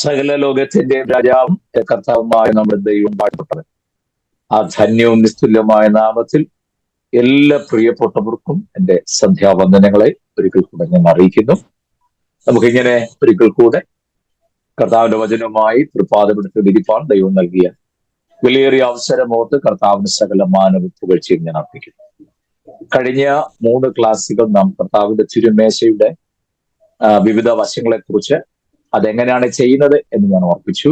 സകല ലോകത്തിന്റെ രാജാവും കർത്താവുമായ നമ്മുടെ ദൈവം പാടുപെട്ടത് ആ ധന്യവും നിസ്തുല്യമായ നാമത്തിൽ എല്ലാ പ്രിയപ്പെട്ടവർക്കും എൻ്റെ സന്ധ്യാവന്ദനങ്ങളെ ഒരിക്കൽ കൂടെ ഞാൻ അറിയിക്കുന്നു. നമുക്കിങ്ങനെ ഒരിക്കൽ കൂടെ കർത്താവിന്റെ വചനവുമായി തൃപ്പാദമെടുത്ത് വിരിപ്പാൻ ദൈവം നൽകിയ വിലയേറിയ അവസരമോർത്ത് കർത്താവിന് സകല മാനവ പുകഴ്ചയും ഞാൻ അർപ്പിക്കുന്നു. കഴിഞ്ഞ 3 ക്ലാസ്സുകൾ നാം കർത്താവിന്റെ തിരുമേശയുടെ വിവിധ വശങ്ങളെക്കുറിച്ച് അതെങ്ങനെയാണ് ചെയ്യുന്നത് എന്ന് ഞാൻ ഓർപ്പിച്ചു.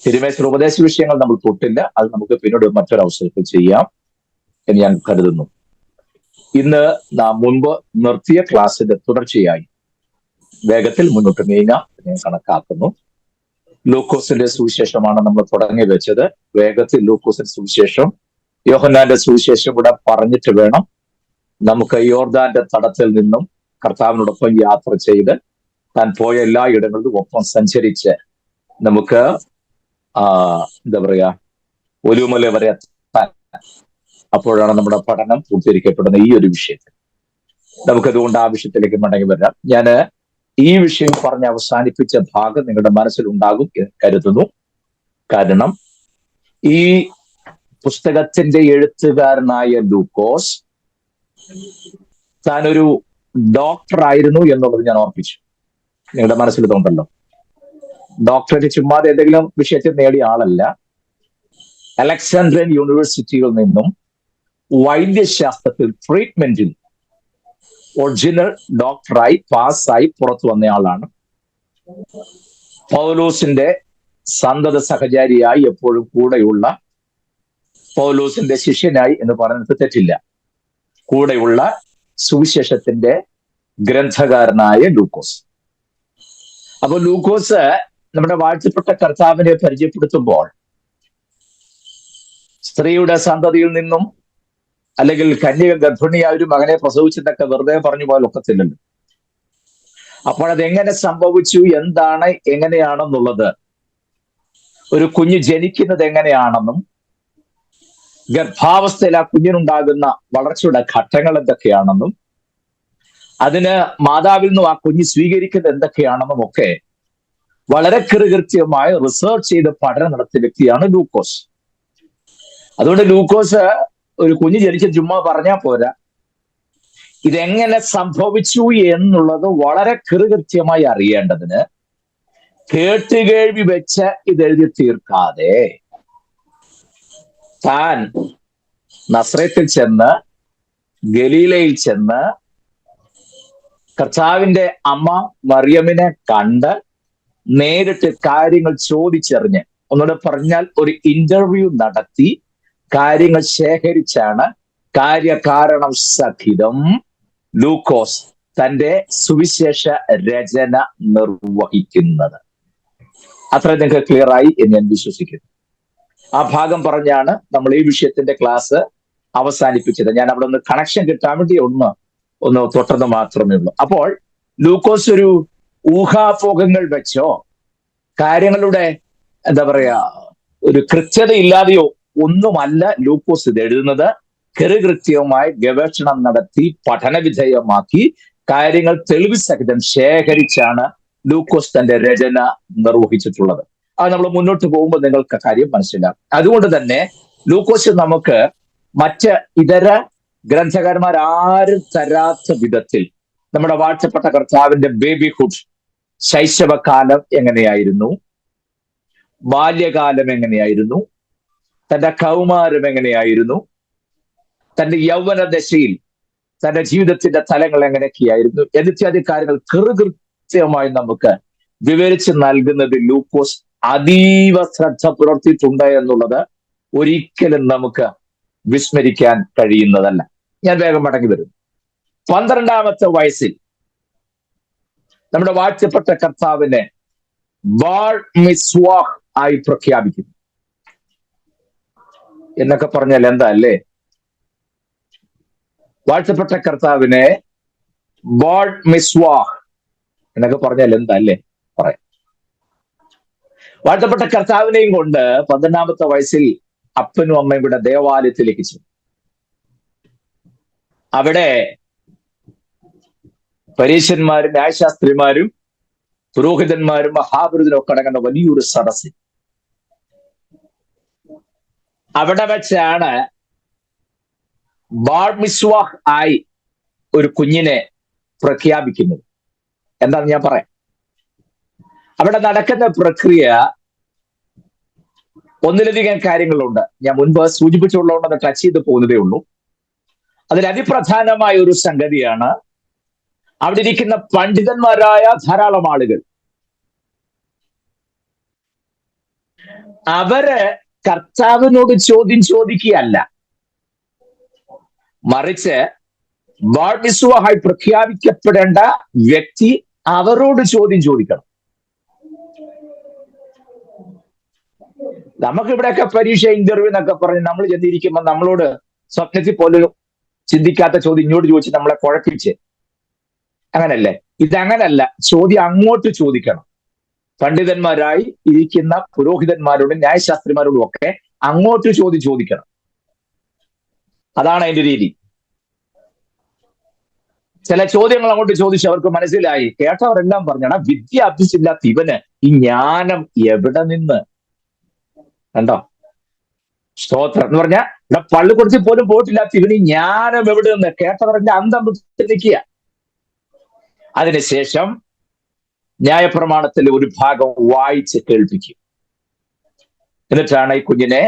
തിരുമേശയുടെ ഉപദേശ വിഷയങ്ങൾ നമ്മൾ തൊട്ടില്ല, അത് നമുക്ക് പിന്നീട് മറ്റൊരു അവസരത്തിൽ ചെയ്യാം എന്ന് ഞാൻ കരുതുന്നു. ഇന്ന് നാം മുൻപ് നിർത്തിയ ക്ലാസ്സിന്റെ തുടർച്ചയായി വേഗത്തിൽ മുന്നോട്ട് നീങ്ങാം ഞാൻ കണക്കാക്കുന്നു. ലൂക്കോസിന്റെ സുവിശേഷമാണ് നമ്മൾ തുടങ്ങി വെച്ചത്. വേഗത്തിൽ ലൂക്കോസിന്റെ സുവിശേഷം, യോഹന്നാന്റെ സുവിശേഷം കൂടെ പറഞ്ഞിട്ട് വേണം നമുക്ക് യോർദാന്റെ തടത്തിൽ നിന്നും കർത്താവിനോടൊപ്പം യാത്ര ചെയ്ത് താൻ പോയ എല്ലാ ഇടങ്ങളിലും ഒപ്പം സഞ്ചരിച്ച് നമുക്ക് എന്താ പറയാ ഒലുമല വരെ എത്താൻ. അപ്പോഴാണ് നമ്മുടെ പഠനം പൂർത്തീകരിക്കപ്പെടുന്ന ഈ ഒരു വിഷയത്തിൽ. നമുക്കതുകൊണ്ട് ആ വിഷയത്തിലേക്ക് മടങ്ങി വരാം. ഞാൻ ഈ വിഷയം പറഞ്ഞ് അവസാനിപ്പിച്ച ഭാഗം നിങ്ങളുടെ മനസ്സിലുണ്ടാകും എന്ന് കരുതുന്നു. കാരണം ഈ പുസ്തകത്തിന്റെ എഴുത്തുകാരനായ ലൂക്കോസ് താനൊരു ഡോക്ടർ ആയിരുന്നു എന്നുള്ളത് ഞാൻ ഓർപ്പിച്ചു. നിങ്ങളുടെ മനസ്സിൽ തോന്നല്ലോ, ഡോക്ടറേറ്റ് ചുമ്മാതെ ഏതെങ്കിലും വിഷയത്തിൽ നേടിയ ആളല്ല. അലക്സാൻഡ്രിയൻ യൂണിവേഴ്സിറ്റിയിൽ നിന്നും വൈദ്യശാസ്ത്രത്തിൽ ട്രീറ്റ്മെന്റിൽ ഒറിജിനൽ ഡോക്ടറായി പാസ്സായി പുറത്തു വന്നയാളാണ്. പൗലോസിന്റെ സന്തത സഹചാരിയായി എപ്പോഴും കൂടെയുള്ള, പൗലോസിന്റെ ശിഷ്യനായി എന്ന് പറയുന്നത് തെറ്റില്ല, കൂടെയുള്ള സുവിശേഷത്തിന്റെ ഗ്രന്ഥകാരനായ ലൂക്കോസ്. അപ്പൊ ലൂക്കോസ് നമ്മുടെ വാഴ്ത്തപ്പെട്ട കർത്താവിനെ പരിചയപ്പെടുത്തുമ്പോൾ സ്ത്രീയുടെ സന്തതിയിൽ നിന്നും അല്ലെങ്കിൽ കന്യക ഗർഭിണിയായ ഒരു മകനെ പ്രസവിച്ചെന്നൊക്കെ വെറുതെ പറഞ്ഞു പോയാൽ ഒക്കത്തില്ലല്ലോ. അപ്പോൾ അതെങ്ങനെ സംഭവിച്ചു, എന്താണ്, എങ്ങനെയാണെന്നുള്ളത്, ഒരു കുഞ്ഞ് ജനിക്കുന്നത് എങ്ങനെയാണെന്നും ഗർഭാവസ്ഥയിൽ ആ കുഞ്ഞിനുണ്ടാകുന്ന വളർച്ചയുടെ ഘട്ടങ്ങൾ എന്തൊക്കെയാണെന്നും അതിന് മാതാവിൽ നിന്നും ആ കുഞ്ഞ് സ്വീകരിക്കുന്നത് എന്തൊക്കെയാണെന്നും ഒക്കെ വളരെ കൃത്യമായി റിസർച്ച് ചെയ്ത് പഠനം നടത്തിയ വ്യക്തിയാണ് ലൂക്കോസ്. അതുകൊണ്ട് ലൂക്കോസ് ഒരു കുഞ്ഞ് ജനിച്ച ചുമ്മാ പറഞ്ഞാൽ പോരാ, ഇതെങ്ങനെ സംഭവിച്ചു എന്നുള്ളത് വളരെ കൃത്യമായി അറിയേണ്ടതിന് കേട്ടുകേൾവി വെച്ച് ഇതെഴുതി തീർക്കാതെ താൻ നസ്രത്തിൽ ചെന്ന് ഗലീലയിൽ ചെന്ന് കർത്താവിന്റെ അമ്മ മറിയമിനെ കണ്ട് നേരിട്ട് കാര്യങ്ങൾ ചോദിച്ചറിഞ്ഞ്, ഒന്നുകൂടെ പറഞ്ഞാൽ ഒരു ഇന്റർവ്യൂ നടത്തി കാര്യങ്ങൾ ശേഖരിച്ചാണ് കാര്യകാരണം സഹിതം ലൂക്കോസ് തന്റെ സുവിശേഷ രചന നിർവഹിക്കുന്നത്. അത്ര നിങ്ങൾക്ക് ക്ലിയർ ആയി എന്ന് ഞാൻ വിശ്വസിക്കുന്നു. ആ ഭാഗം പറഞ്ഞാണ് നമ്മൾ ഈ വിഷയത്തിന്റെ ക്ലാസ് അവസാനിപ്പിച്ചത്. ഞാൻ അവിടെ ഒന്ന് കണക്ഷൻ കിട്ടാൻ വേണ്ടി ഒന്ന് തൊട്ടത് മാത്രമേ ഉള്ളൂ. അപ്പോൾ ലൂക്കോസ് ഒരു ഊഹാപോഹങ്ങൾ വെച്ചോ കാര്യങ്ങളുടെ എന്താ പറയാ ഒരു കൃത്യതയില്ലാതെയോ ഒന്നുമല്ല ലൂക്കോസ് ഇത് എഴുതുന്നത്. കൃത്യമായി ഗവേഷണം നടത്തി പഠനവിധേയമാക്കി കാര്യങ്ങൾ തെളിവ് സഹിതം ശേഖരിച്ചാണ് ലൂക്കോസ് തന്റെ രചന നിർവഹിച്ചിട്ടുള്ളത്. അത് നമ്മൾ മുന്നോട്ട് പോകുമ്പോൾ നിങ്ങൾക്ക് കാര്യം മനസ്സിലാക്കും. അതുകൊണ്ട് തന്നെ ലൂക്കോസ് നമുക്ക് മറ്റ് ഇതര ഗ്രന്ഥകാരന്മാർ ആരും തരാത്ത വിധത്തിൽ നമ്മുടെ വാഴ്ത്തപ്പെട്ട കർത്താവിന്റെ ബേബിഹുഡ്, ശൈശവകാലം എങ്ങനെയായിരുന്നു, ബാല്യകാലം എങ്ങനെയായിരുന്നു, തന്റെ കൗമാരം എങ്ങനെയായിരുന്നു, തന്റെ യൗവന ദശയിൽ തന്റെ ജീവിതത്തിന്റെ തലങ്ങൾ എങ്ങനെയൊക്കെയായിരുന്നു എന്നിത്യാദി കാര്യങ്ങൾ കൃത്യമായി നമുക്ക് വിവരിച്ച് നൽകുന്നത് ലൂക്കോസ് അതീവ ശ്രദ്ധ പുലർത്തിയിട്ടുണ്ട് എന്നുള്ളത് ഒരിക്കലും നമുക്ക് വിസ്മരിക്കാൻ കഴിയുന്നതല്ല. ഞാൻ വേഗം മടങ്ങി വരും. 12ാമത്തെ വയസ്സിൽ നമ്മുടെ വാഴ്ത്തപ്പെട്ട കർത്താവിനെ ബാർ മിസ്വാഹ് ആയി പ്രഖ്യാപിക്കുന്നു. എന്നൊക്കെ പറഞ്ഞാൽ എന്താ അല്ലേ? വാഴ്ത്തപ്പെട്ട കർത്താവിനെ ബാർ മിസ്വാഹ് എന്നൊക്കെ പറഞ്ഞാൽ എന്താ അല്ലേ? പറയാം. വാഴ്ത്തപ്പെട്ട കർത്താവിനെയും കൊണ്ട് 12ാമത്തെ വയസ്സിൽ അപ്പനും അമ്മയും കൂടെ ദേവാലയത്തിലേക്ക് ചെന്നു. അവിടെ പരീശന്മാരും ന്യായശാസ്ത്രിമാരും പുരോഹിതന്മാരും മഹാപുരുഷനും ഒക്കെ അടങ്ങുന്ന വലിയൊരു സദസ്സ്. അവിടെ വെച്ചാണ് ബാർ മിസ്വാഹ് ആയി ഒരു കുഞ്ഞിനെ പ്രഖ്യാപിക്കുന്നത്. എന്താന്ന് ഞാൻ പറയാം. അവിടെ നടക്കുന്ന പ്രക്രിയ ഒന്നിലധികം കാര്യങ്ങളുണ്ട്. ഞാൻ മുൻപ് സൂചിപ്പിച്ചുള്ളതുകൊണ്ട് അത് ടച്ച് ചെയ്ത് പോകുന്നതേ ഉള്ളൂ. അതിൽ അതിപ്രധാനമായ ഒരു സംഗതിയാണ്, അവിടെ ഇരിക്കുന്ന പണ്ഡിതന്മാരായ ധാരാളം ആളുകൾ, അവര് കർത്താവിനോട് ചോദ്യം ചോദിക്കുകയല്ല, മറിച്ച് ബാർ മിസ്വാഹായി പ്രഖ്യാപിക്കപ്പെടേണ്ട വ്യക്തി അവരോട് ചോദ്യം ചോദിക്കണം. നമുക്കിവിടെയൊക്കെ പരീക്ഷ, ഇന്റർവ്യൂ എന്നൊക്കെ പറഞ്ഞ് നമ്മൾ ചെന്നിരിക്കുമ്പോൾ നമ്മളോട് സ്വപ്നത്തിൽ പോലും ചിന്തിക്കാത്ത ചോദ്യം ഇങ്ങോട്ട് ചോദിച്ച് നമ്മളെ കുഴപ്പിച്ച്, അങ്ങനല്ലേ? ഇതങ്ങനല്ല. ചോദ്യം അങ്ങോട്ട് ചോദിക്കണം. പണ്ഡിതന്മാരായി ഇരിക്കുന്ന പുരോഹിതന്മാരോടും ന്യായശാസ്ത്രിമാരോടും ഒക്കെ അങ്ങോട്ട് ചോദ്യം ചോദിക്കണം. അതാണ് അതിന്റെ രീതി. ചില ചോദ്യങ്ങൾ അങ്ങോട്ട് ചോദിച്ച് അവർക്ക് മനസ്സിലായി. കേട്ടവരെല്ലാം പറഞ്ഞാണ്, വിദ്യ അഭ്യസിച്ചില്ലാത്ത ഇവന് ഈ ജ്ഞാനം എവിടെ നിന്ന്? കണ്ടോ? സ്തോത്രം എന്ന് പറഞ്ഞാൽ ഇവിടെ പള്ളിക്കുറിച്ച് പോലും പോയിട്ടില്ലാത്ത ഇവന് ഈ ജ്ഞാനം എവിടെ നിന്ന്? കേട്ടവരുടെ അന്തം നിൽക്കുക. അതിനുശേഷം ന്യായപ്രമാണത്തിലെ ഒരു ഭാഗം വായിച്ച് കേൾപ്പിക്കും. എന്നിട്ടാണ് ഈ കുഞ്ഞിനെ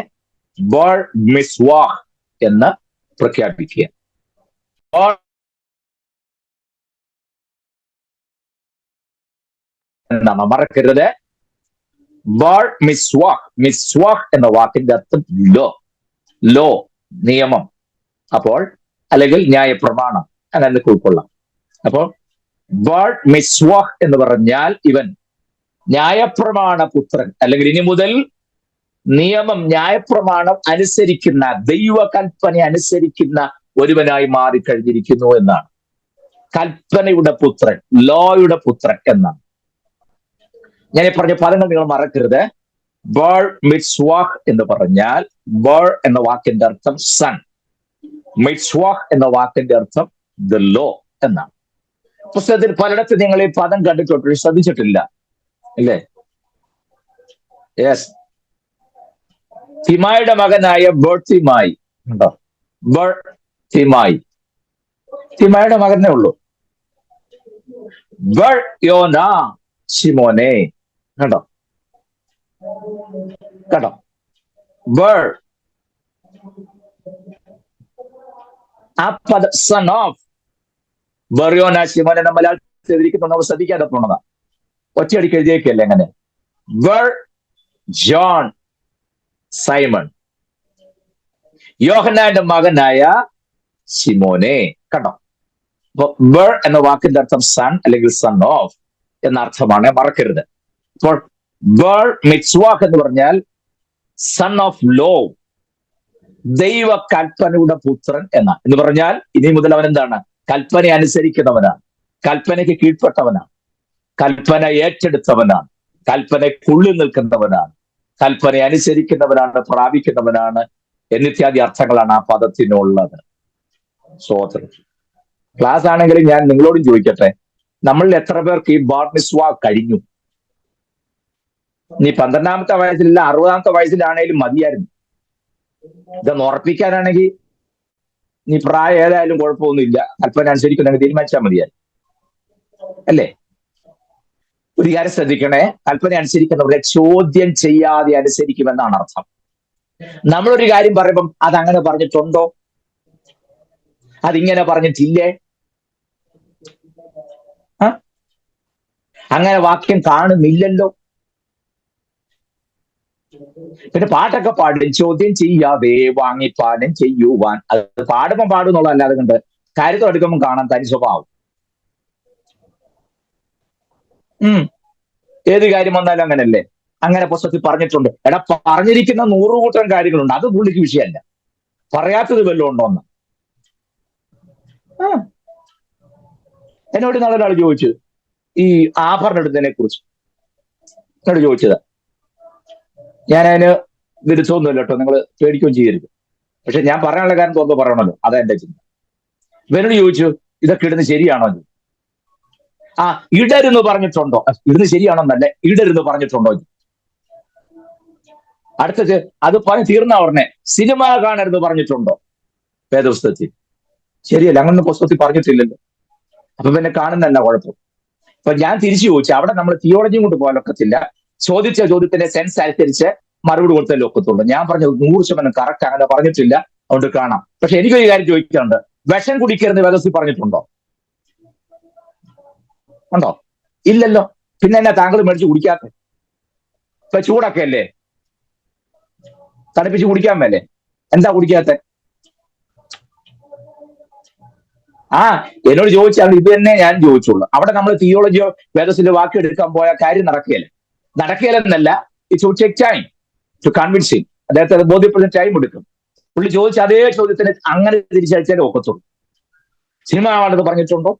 ബാർ മിസ്വാഹ് എന്ന് പ്രഖ്യാപിക്കുക. എന്നാണ്, മറക്കരുത്. ബാർ മിസ്വാഹ്, മിസ്വാഹ് എന്ന വാക്കിന്റെ അർത്ഥം ലോ, ലോ നിയമം. അപ്പോൾ അല്ലെങ്കിൽ ന്യായപ്രമാണം, അങ്ങനെ ഉൾക്കൊള്ളാം. അപ്പോൾ ബാർ മിസ്വാഹ് എന്ന് പറഞ്ഞാൽ ഇവൻ ന്യായപ്രമാണ പുത്രൻ, അല്ലെങ്കിൽ ഇനി മുതൽ നിയമം, ന്യായപ്രമാണം അനുസരിക്കുന്ന, ദൈവകൽപ്പന അനുസരിക്കുന്ന ഒരുവനായി മാറിക്കഴിഞ്ഞിരിക്കുന്നു എന്നാണ്. കൽപ്പനയുടെ പുത്രൻ, ലോയുടെ പുത്രൻ എന്നാണ്. ഞാൻ ഈ പറഞ്ഞ പദങ്ങൾ നിങ്ങൾ മറക്കരുത്. ബാർ മിസ്വാഹ് എന്ന് പറഞ്ഞാൽ, ബാർ എന്ന വാക്കിന്റെ അർത്ഥം സൺ, മിസ്വാഹ് എന്ന വാക്കിന്റെ അർത്ഥം ദ ലോ എന്നാണ്. പുസ്തകത്തിൽ പലയിടത്ത് നിങ്ങൾ ഈ പദം കണ്ടിട്ടുണ്ട്, ശ്രദ്ധിച്ചിട്ടില്ല അല്ലേ? യെസ്. തിമായിയുടെ മകനായ ബർത്തിമായി ഉണ്ടോ? തിമായി, തിമായിയുടെ മകനേ ഉള്ളൂ. ബർ യോന ശിമോനെ, കണ്ടോ? കണ്ടോ? ബർ ആ പദ സൺ ഓഫ് ബറിയോന ശിമോനെ മലയാളത്തിൽ എഴുതിയിരിക്കുന്നു. നമ്മൾ ശ്രദ്ധിക്കാതെ പോണതാ, ഒറ്റയടിക്ക് എഴുതിയേക്കല്ലേ അങ്ങനെ. ബർ ജോൺ സൈമൺ, യോഹന്നാന്റെ മകനായ ശിമോനെ. കണ്ടോ? അപ്പൊ ബർ എന്ന വാക്കിന്റെ അർത്ഥം സൺ അല്ലെങ്കിൽ സൺ ഓഫ് എന്ന അർത്ഥമാണ്, മറക്കരുത്. അപ്പോൾ ബർ മിസ്വാഹ് എന്ന് പറഞ്ഞാൽ സൺ ഓഫ് ലോ, ദൈവ കൽപ്പനയുടെ പുത്രൻ എന്ന് പറഞ്ഞാൽ ഇനി മുതൽ അവൻ എന്താണ്? കൽപ്പന അനുസരിക്കുന്നവനാണ്, കൽപ്പനയ്ക്ക് കീഴ്പ്പെട്ടവനാണ്, കൽപ്പന ഏറ്റെടുത്തവനാണ്, കൽപ്പനയ്ക്കുള്ളിൽ നിൽക്കുന്നവനാണ്, കൽപ്പന അനുസരിക്കുന്നവനാണ്, പ്രാപിക്കുന്നവനാണ് എന്നിത്യാദി അർത്ഥങ്ങളാണ് ആ പദത്തിനുള്ളത്. സ്വോത്രം. ക്ലാസ് ആണെങ്കിൽ ഞാൻ നിങ്ങളോടും ചോദിക്കട്ടെ, നമ്മളിൽ എത്ര പേർക്ക് ഈ ബാർ മിസ്വാഹ് കഴിഞ്ഞു? നീ 12ാമത്തെ വയസ്സിലില്ല, 60ാമത്തെ വയസ്സിലാണേലും മതിയായിരുന്നു. ഇതൊന്ന് ഉറപ്പിക്കാനാണെങ്കിൽ നീ പ്രായം ഏതായാലും കുഴപ്പമൊന്നുമില്ല, കൽപ്പന അനുസരിക്കുന്നെങ്കിൽ തീരുമാനിച്ചാൽ മതിയായിരുന്നു അല്ലേ? ഒരു കാര്യം ശ്രദ്ധിക്കണേ, കൽപ്പന അനുസരിക്കുന്നവരെ ചോദ്യം ചെയ്യാതെ അനുസരിക്കുമെന്നാണ് അർത്ഥം. നമ്മളൊരു കാര്യം പറയുമ്പം അതങ്ങനെ പറഞ്ഞിട്ടുണ്ടോ, അതിങ്ങനെ പറഞ്ഞിട്ടില്ലേ, അങ്ങനെ വാക്യം കാണുന്നില്ലല്ലോ. പിന്നെ പാട്ടൊക്കെ പാടും, ചോദ്യം ചെയ്യാതെ വാങ്ങിപ്പാനും ചെയ്യുവാൻ. അത് പാടുമ്പം പാടുന്നുള്ളതല്ല, അതുകൊണ്ട് കാര്യത്തിൽ എടുക്കുമ്പോൾ കാണാൻ തനി സ്വഭാവം. ഏത് കാര്യം വന്നാലും അങ്ങനല്ലേ? അങ്ങനെ പുസ്തകത്തിൽ പറഞ്ഞിട്ടുണ്ട്. എടാ, പറഞ്ഞിരിക്കുന്ന 100 കൂട്ടം കാര്യങ്ങളുണ്ട്, അത് പുള്ളിക്ക് വിഷയമല്ല. പറയാത്തത് വല്ലതും ഉണ്ടോന്ന് എന്നോട് നല്ലൊരാൾ ചോദിച്ചു, ഈ ആഭരണം എടുത്തതിനെ കുറിച്ച് എന്നോട് ചോദിച്ചത്. ഞാനതിന് വിരുദ്ധമൊന്നുമില്ല കേട്ടോ, നിങ്ങൾ പേടിക്കുകയും ചെയ്യരുത്. പക്ഷെ ഞാൻ പറയാനുള്ള കാര്യം തോന്നുന്നു പറയണല്ലോ, അതാ എന്റെ ചിന്ത. ഇവനോട് ചോദിച്ചു, ഇതൊക്കെ ഇടുന്നത് ശരിയാണോ? ആ ഇടരുന്ന് പറഞ്ഞിട്ടുണ്ടോ? ഇടുന്ന് ശരിയാണെന്നല്ലേ, ഇടരുന്ന് പറഞ്ഞിട്ടുണ്ടോ? അടുത്തത് അത് പറഞ്ഞ് തീർന്ന ഉടനെ സിനിമ കാണരുത് പറഞ്ഞിട്ടുണ്ടോ വേദപുസ്തകത്തിൽ? ശരിയല്ല, അങ്ങനെ പുസ്തകത്തിൽ പറഞ്ഞിട്ടില്ലല്ലോ. അപ്പൊ പിന്നെ കാണുന്നല്ല കുഴപ്പം. അപ്പൊ ഞാൻ തിരിച്ചു ചോദിച്ചു, അവിടെ നമ്മൾ തിയോളജിയും കൊണ്ട് പോകാൻ ഒക്കത്തില്ല. ചോദിച്ച ചോദ്യത്തിന്റെ സെൻസ് അനുസരിച്ച് മറുപടി കൊടുത്തല്ലേ ഒക്കത്തുള്ളൂ. ഞാൻ പറഞ്ഞത് 100% കറക്റ്റ്, അങ്ങനെ പറഞ്ഞിട്ടില്ല, അതുകൊണ്ട് കാണാം. പക്ഷെ എനിക്കൊരു കാര്യം ചോദിക്കാറുണ്ട്, വിഷം കുടിക്കരുത് വേദപുസ്തകത്തിൽ പറഞ്ഞിട്ടുണ്ടോ? ഉണ്ടോ? ഇല്ലല്ലോ. പിന്നെ എന്നാ താങ്കൾ മേടിച്ച് കുടിക്കാത്ത? ഇപ്പൊ ചൂടൊക്കെ അല്ലേ, തണുപ്പിച്ച് കുടിക്കാൻ മേലെ, എന്താ കുടിക്കാത്ത? ആ എന്നോട് ചോദിച്ചാൽ ഇത് തന്നെ ഞാൻ ചോദിച്ചുള്ളൂ. അവിടെ നമ്മൾ തിയോളജിയോ വേദത്തിന്റെ വാക്ക് എടുക്കാൻ പോയ കാര്യം നടക്കുകയല്ല. നടക്കുകയില്ലെന്നല്ല, it's would take time to convince him. അദ്ദേഹത്തെ അത് ബോധ്യപ്പെടുന്ന ടൈം എടുക്കും. പുള്ളി ചോദിച്ച അതേ ചോദ്യത്തിന് അങ്ങനെ തിരിച്ചയച്ചാലേ ഒക്കത്തുള്ളൂ. സിനിമ കാണുന്നത് പറഞ്ഞിട്ടുണ്ടോ?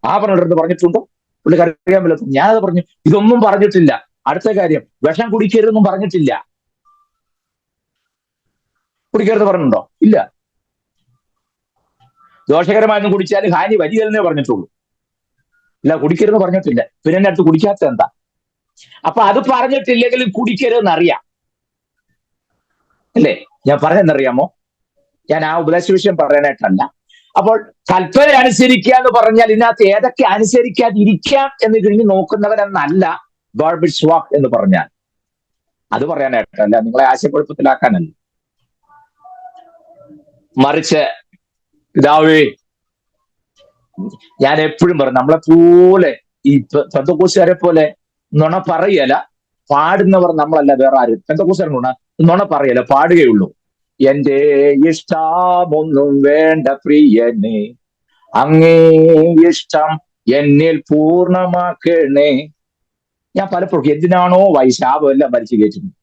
ആ പറഞ്ഞിടത്ത് പറഞ്ഞിട്ടുണ്ടോ? പുള്ളിക്ക് അറിയാൻ പറ്റും. ഞാനത് പറഞ്ഞു, ഇതൊന്നും പറഞ്ഞിട്ടില്ല. അടുത്ത കാര്യം, വിഷം കുടിക്കരുതെന്നും പറഞ്ഞിട്ടില്ല. കുടിക്കരുത് പറഞ്ഞിട്ടുണ്ടോ? ഇല്ല. ദോഷകരമായെന്ന് കുടിച്ചാൽ ഹാനി വരികയെന്നേ പറഞ്ഞിട്ടുള്ളൂ, ഇല്ല കുടിക്കരുതെന്ന് പറഞ്ഞിട്ടില്ല. പിന്നെ എന്റെ അടുത്ത് കുടിക്കാത്ത എന്താ? അപ്പൊ അത് പറഞ്ഞിട്ടില്ലെങ്കിലും കുടിക്കരുതെന്ന് അറിയാം അല്ലേ? ഞാൻ പറഞ്ഞെന്നറിയാമോ? ഞാൻ ആ ഉപദേശ വിഷയം പറയാനായിട്ടല്ല. അപ്പോൾ കൽപ്പന അനുസരിക്കുക എന്ന് പറഞ്ഞാൽ ഇതിനകത്ത് ഏതൊക്കെ അനുസരിക്കാതിരിക്കാം എന്ന് കഴിഞ്ഞ് നോക്കുന്നവരെന്നല്ല ഗോഡ്സ് വാക്ക് എന്ന് പറഞ്ഞാൽ. അത് പറയാനായിട്ടല്ല, നിങ്ങളെ ആശയക്കുഴപ്പത്തിലാക്കാനല്ല. മറിച്ച് പിതാവേ, ഞാൻ എപ്പോഴും പറയും, നമ്മളെപ്പോലെ ഈ പെന്തക്കോസ്തുകാരെ പോലെ നുണ പറയല, പാടുന്നവർ നമ്മളല്ല, വേറെ ആരും. പെന്തക്കോസ്തുകാർ നുണ പറയല, പാടുകയുള്ളൂ. എന്റെ ഇഷ്ടമൊന്നും വേണ്ട പ്രിയനെ, അങ്ങേ ഇഷ്ടം എന്നിൽ പൂർണ്ണമാക്കണേ. ഞാൻ പലപ്പോഴും എന്തിനാണോ വൈശാപം എല്ലാം ഭരിച്ചു കയറ്റുന്നത്.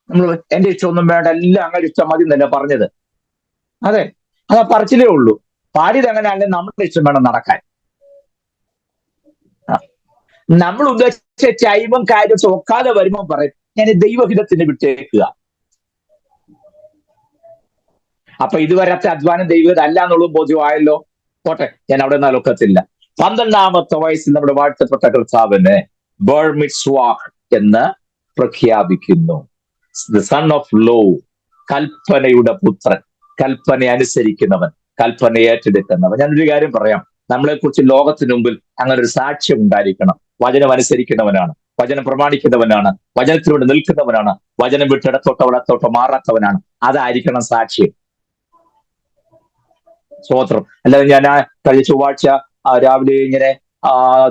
നമ്മൾ എന്റെ ഇഷ്ടമൊന്നും വേണ്ട, എല്ലാം അങ്ങനെ ഇഷ്ടം മതി എന്നല്ല പറഞ്ഞത്. അതെ, അത് പറച്ചിലേ ഉള്ളൂ. പാടിയത് എങ്ങനെയല്ലേ നമ്മുടെ ഇഷ്ടം വേണം നടക്കാൻ. നമ്മൾ ഉദ്ദേശിച്ച ടൈമും കാര്യം ഒക്കാതെ വരുമ്പോൾ പറയും, ഞാൻ ദൈവഹിതത്തിന് വിട്ടേക്കുക. അപ്പൊ ഇതുവരത്തെ അധ്വാനം ദൈവഹിതം അല്ല എന്നുള്ളത് ബോധ്യമായല്ലോ. പോട്ടെ, ഞാൻ അവിടെ നിന്നാൽ ഒക്കത്തില്ല. 12ാമത്തെ വയസ്സിൽ നമ്മുടെ വാഴ്ത്തപ്പെട്ട കർത്താവിനെ ബർ മിറ്റ്സ്വാഹ് എന്ന് പ്രഖ്യാപിക്കുന്നു. ദ സൺ ഓഫ് ലോ, കൽപ്പനയുടെ പുത്രൻ, കൽപ്പന അനുസരിക്കുന്നവൻ, കൽപ്പന ഏറ്റെടുക്കുന്നവൻ. ഞാനൊരു കാര്യം പറയാം, നമ്മളെ കുറിച്ച് ലോകത്തിന് മുമ്പിൽ അങ്ങനെ ഒരു സാക്ഷ്യം ഉണ്ടായിരിക്കണം. വചനം അനുസരിക്കുന്നവനാണ്, വചനം പ്രമാണിക്കുന്നവനാണ്, വചനത്തിന് വേണ്ടി നിൽക്കുന്നവനാണ്, വചനം വിട്ട് ഇടത്തോട്ടോ വലത്തോട്ടോ മാറാത്തവനാണ്. അതായിരിക്കണം സാക്ഷ്യം. സ്തോത്രം. അല്ലാതെ ഞാൻ കഴിഞ്ഞ ചൊവ്വാഴ്ച രാവിലെ ഇങ്ങനെ